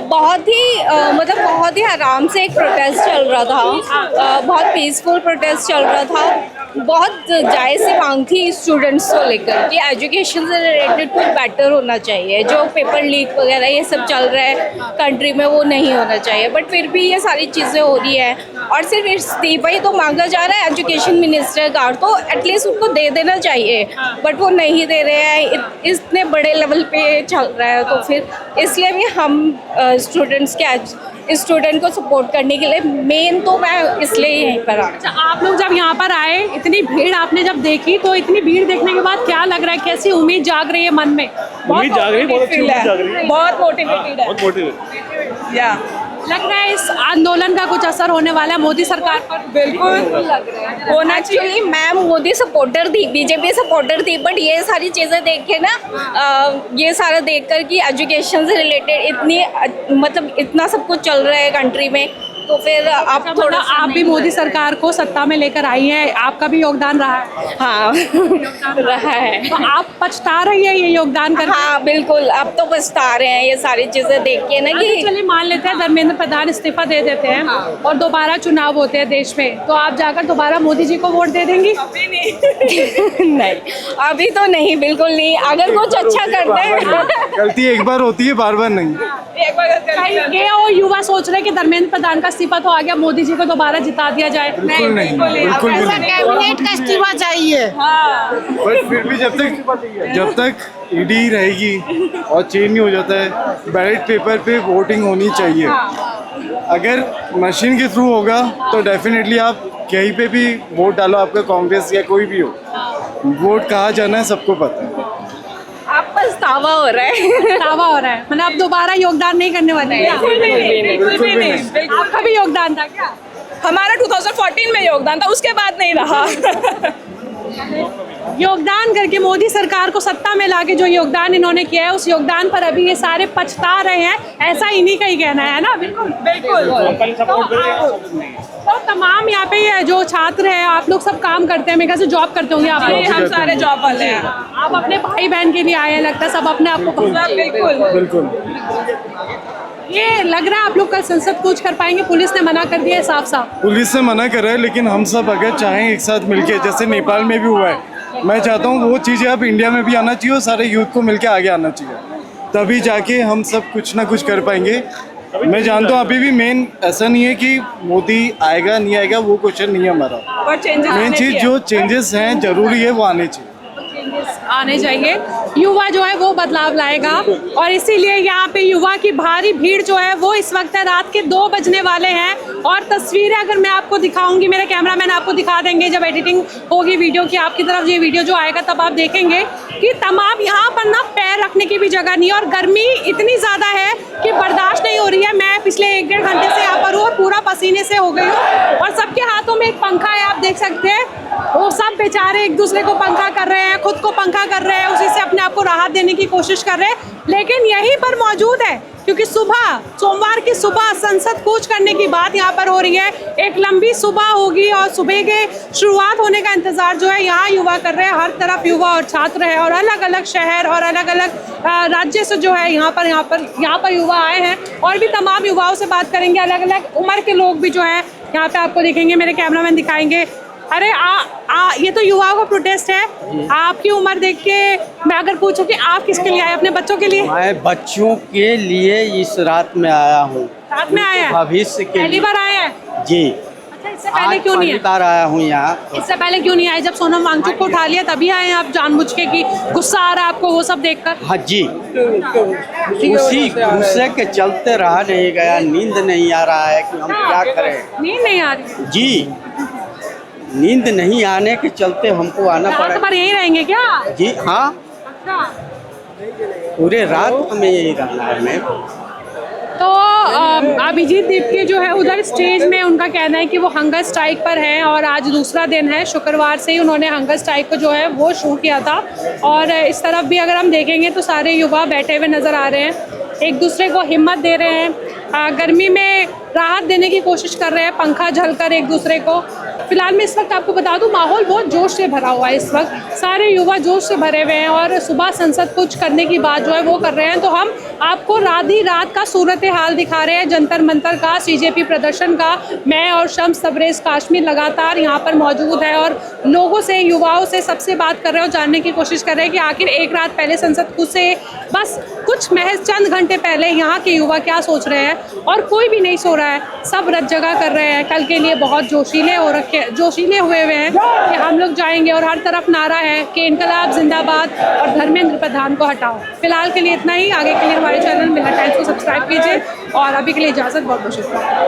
बहुत ही आराम से एक प्रोटेस्ट चल रहा था, बहुत पीसफुल प्रोटेस्ट चल रहा था, बहुत जायज़ सी मांग थी स्टूडेंट्स को लेकर कि एजुकेशन से रिलेटेड कुछ बेटर होना चाहिए, जो पेपर लीक वगैरह ये सब चल रहा है कंट्री में वो नहीं होना चाहिए, बट फिर भी ये सारी चीज़ें हो रही है और सिर्फ इस्तीफा ही तो मांगा जा रहा है एजुकेशन मिनिस्टर का, तो एटलीस्ट उनको दे देना चाहिए, बट वो नहीं दे रहे हैं, इतने बड़े लेवल पे चल रहा है, तो फिर इसलिए भी हम स्टूडेंट को सपोर्ट करने के लिए मेन तो मैं इसलिए यहीं पर आई। अच्छा, आप लोग जब यहाँ पर आए, इतनी भीड़ आपने जब देखी, तो इतनी भीड़ देखने के बाद क्या लग रहा है, कैसी उम्मीद जाग रही है मन में? उम्मीद जाग रही है, बहुत अच्छी उम्मीद जाग रही है, बहुत मोटिवेटेड है, बहुत मोटिवेटेड। या लग रहा है इस आंदोलन का कुछ असर होने वाला है मोदी सरकार पर? बिल्कुल लग रहा है होना चाहिए। एक्चुअली मैं मोदी सपोर्टर थी, बीजेपी सपोर्टर थी, बट ये सारी चीज़ें देख के ना ये सारा देखकर कि एजुकेशन से रिलेटेड इतनी मतलब इतना सब कुछ चल रहा है कंट्री में, तो फिर आप थोड़ा आप भी मोदी सरकार को सत्ता में लेकर आई हैं, आपका भी योगदान रहा है? हाँ रहा है। तो आप पछता रही है ये योगदान करके? हाँ बिल्कुल, अब तो पछता रहे हैं ये सारी चीज़ें देख के ना कि चलिए मान लेते हैं धर्मेंद्र प्रधान इस्तीफा दे देते हैं और दोबारा चुनाव होते हैं देश में, तो आप जाकर दोबारा मोदी जी को वोट दे देंगी? अभी नहीं नहीं, अभी तो नहीं, बिल्कुल नहीं। अगर कुछ अच्छा करते हैं, गलती एक बार होती है, बार बार नहीं। एक बार ये और युवा सोच रहे हैं कि धर्मेंद्र प्रधान का इस्तीफा तो आ गया, मोदी जी को दोबारा जिता दिया जाए। बिल्कुल नहीं, बिल्कुल भी नहीं। कैबिनेट का इस्तीफा चाहिए। बट फिर भी जब तक ईडी रहेगी और चेंज नहीं हो जाता है, बैलेट पेपर पे वोटिंग होनी चाहिए। अगर मशीन के थ्रू होगा तो डेफिनेटली आप कहीं पे भी वोट डालो, आपका कांग्रेस या कोई भी हो, वोट कहाँ जाना है सबको पता है। आप पछतावा हो रहा है। दावा हो रहा है, मतलब आप दोबारा योगदान नहीं करने वाले हैं? बिल्कुल भी नहीं। आपका भी योगदान था क्या? हमारा 2014 में योगदान था, उसके बाद नहीं रहा। योगदान करके मोदी सरकार को सत्ता में लाके जो योगदान इन्होंने किया है, उस योगदान पर अभी ये सारे पछता रहे हैं, ऐसा इन्हीं का ही कहना है ना? बिल्कुल तो तमाम यहाँ पे ये जो छात्र हैं, आप लोग सब काम करते हैं, मेरे ख्याल से जॉब करते होंगे आप लोग? हम सारे जॉब वाले हैं। आप अपने भाई बहन के लिए आए हैं, लगता है सब अपने आप को बिल्कुल। ये लग रहा है आप लोग कल संसद कूच कर पाएंगे? पुलिस ने मना कर दिया है साफ साफ। पुलिस से मना कर रहा है, लेकिन हम सब अगर चाहें एक साथ मिलके, जैसे नेपाल में भी हुआ है, मैं चाहता हूँ वो चीज़ें अब इंडिया में भी आना चाहिए और सारे यूथ को मिलके आगे आना चाहिए, तभी जाके हम सब कुछ ना कुछ कर पाएंगे। मैं जानता हूँ अभी भी मेन ऐसा नहीं है कि मोदी आएगा नहीं आएगा, वो क्वेश्चन नहीं है हमारा। मेन चीज़ जो चेंजेस हैं जरूरी है वो आने चाहिए, आने चाहिए। युवा जो है वो बदलाव लाएगा और इसीलिए यहाँ पे युवा की भारी भीड़ जो है वो इस वक्त है रात के 2 बजने वाले हैं। और तस्वीरें अगर मैं आपको दिखाऊंगी, मेरे कैमरामैन आपको दिखा देंगे जब एडिटिंग होगी वीडियो की आपकी तरफ, ये वीडियो जो आएगा तब आप देखेंगे कि तमाम यहाँ पर ना पैर रखने की भी जगह नहीं है और गर्मी इतनी ज़्यादा है कि बर्दाश्त नहीं हो रही है। मैं पिछले 1-1.5 घंटे से यहाँ पर हूँ और पूरा पसीने से हो गई हूँ और सबके हाथों में एक पंखा है, आप देख सकते हैं। वो सब बेचारे एक दूसरे को पंखा कर रहे हैं, खुद को पंखा कर रहे हैं, उसी से अपने आप को राहत देने की कोशिश कर रहे हैं। लेकिन यहीं पर मौजूद है क्योंकि सुबह सोमवार की सुबह संसद कूच करने की बात यहाँ पर हो रही है। एक लंबी सुबह होगी और सुबह के शुरुआत होने का इंतजार जो है यहाँ युवा कर रहे हैं। हर तरफ युवा और छात्र है और अलग अलग शहर और अलग अलग राज्य से जो है यहाँ पर युवा आए हैं और भी तमाम युवाओं से बात करेंगे। अलग अलग उम्र के लोग भी जो है यहाँ पे आपको दिखेंगे, मेरे कैमरामैन दिखाएंगे। अरे ये तो युवाओं का प्रोटेस्ट है। आपकी उम्र देख के मैं अगर पूछूं कि आप किसके लिए आए, अपने बच्चों के लिए? मैं बच्चों के लिए इस रात में आया हूँ। रात में आया? भविष्य के पहली बार आए हैं? जी। अच्छा, इससे पहले क्यों नहीं? पहली बार आया हूँ यहाँ। इससे पहले क्यों नहीं आए? जब सोनम वांगचुक को उठा लिया तभी आए हैं आप जानबूझ के कि गुस्सा आ रहा है आपको वो सब देखकर? हाँ जी, उसी गुस्से के चलते रहा नहीं गया, नींद नहीं आ रहा है कि हम क्या करें। नींद नहीं आ रही? जी, नींद नहीं आने के चलते हमको आना पड़ा। रात भर यहीं रहेंगे क्या? जी हाँ, अच्छा, पूरे रात हमें यही रहना है मैम। तो अभिजीत दीपके जो है उधर स्टेज में उनका कहना है कि वो हंगर स्ट्राइक पर हैं और आज दूसरा दिन है। शुक्रवार से ही उन्होंने हंगर स्ट्राइक को जो है वो शुरू किया था और इस तरफ भी अगर हम देखेंगे तो सारे युवा बैठे हुए नज़र आ रहे हैं, एक दूसरे को हिम्मत दे रहे हैं, गर्मी में राहत देने की कोशिश कर रहे हैं, पंखा झलकर एक दूसरे को। फिलहाल मैं इस वक्त आपको बता दूं माहौल बहुत जोश से भरा हुआ है। इस वक्त सारे युवा जोश से भरे हुए हैं और सुबह संसद कुछ करने की बात जो है वो कर रहे हैं। तो हम आपको रात का सूरत हाल दिखा रहे हैं, जंतर मंतर का, सीजेपी प्रदर्शन का। मैं और शम्स तबरेज़ काश्मीर लगातार यहाँ पर मौजूद है और लोगों से, युवाओं से सबसे बात कर रहे हैं और जानने की कोशिश कर रहे हैं कि आखिर एक रात पहले संसद कूच से बस कुछ महज चंद घंटे पहले यहाँ के युवा क्या सोच रहे हैं। और कोई भी नहीं सो रहा है, सब रत जगह कर रहे हैं। कल के लिए बहुत जोशीले हुए हैं कि हम लोग जाएंगे और हर तरफ नारा है कि इनकलाब जिंदाबाद और धर्मेंद्र प्रधान को हटाओ। फिलहाल के लिए इतना ही। आगे के लिए हमारे चैनल मिलर टाइम्स को सब्सक्राइब कीजिए और अभी के लिए इजाज़त, बहुत बहुत शुक्रिया।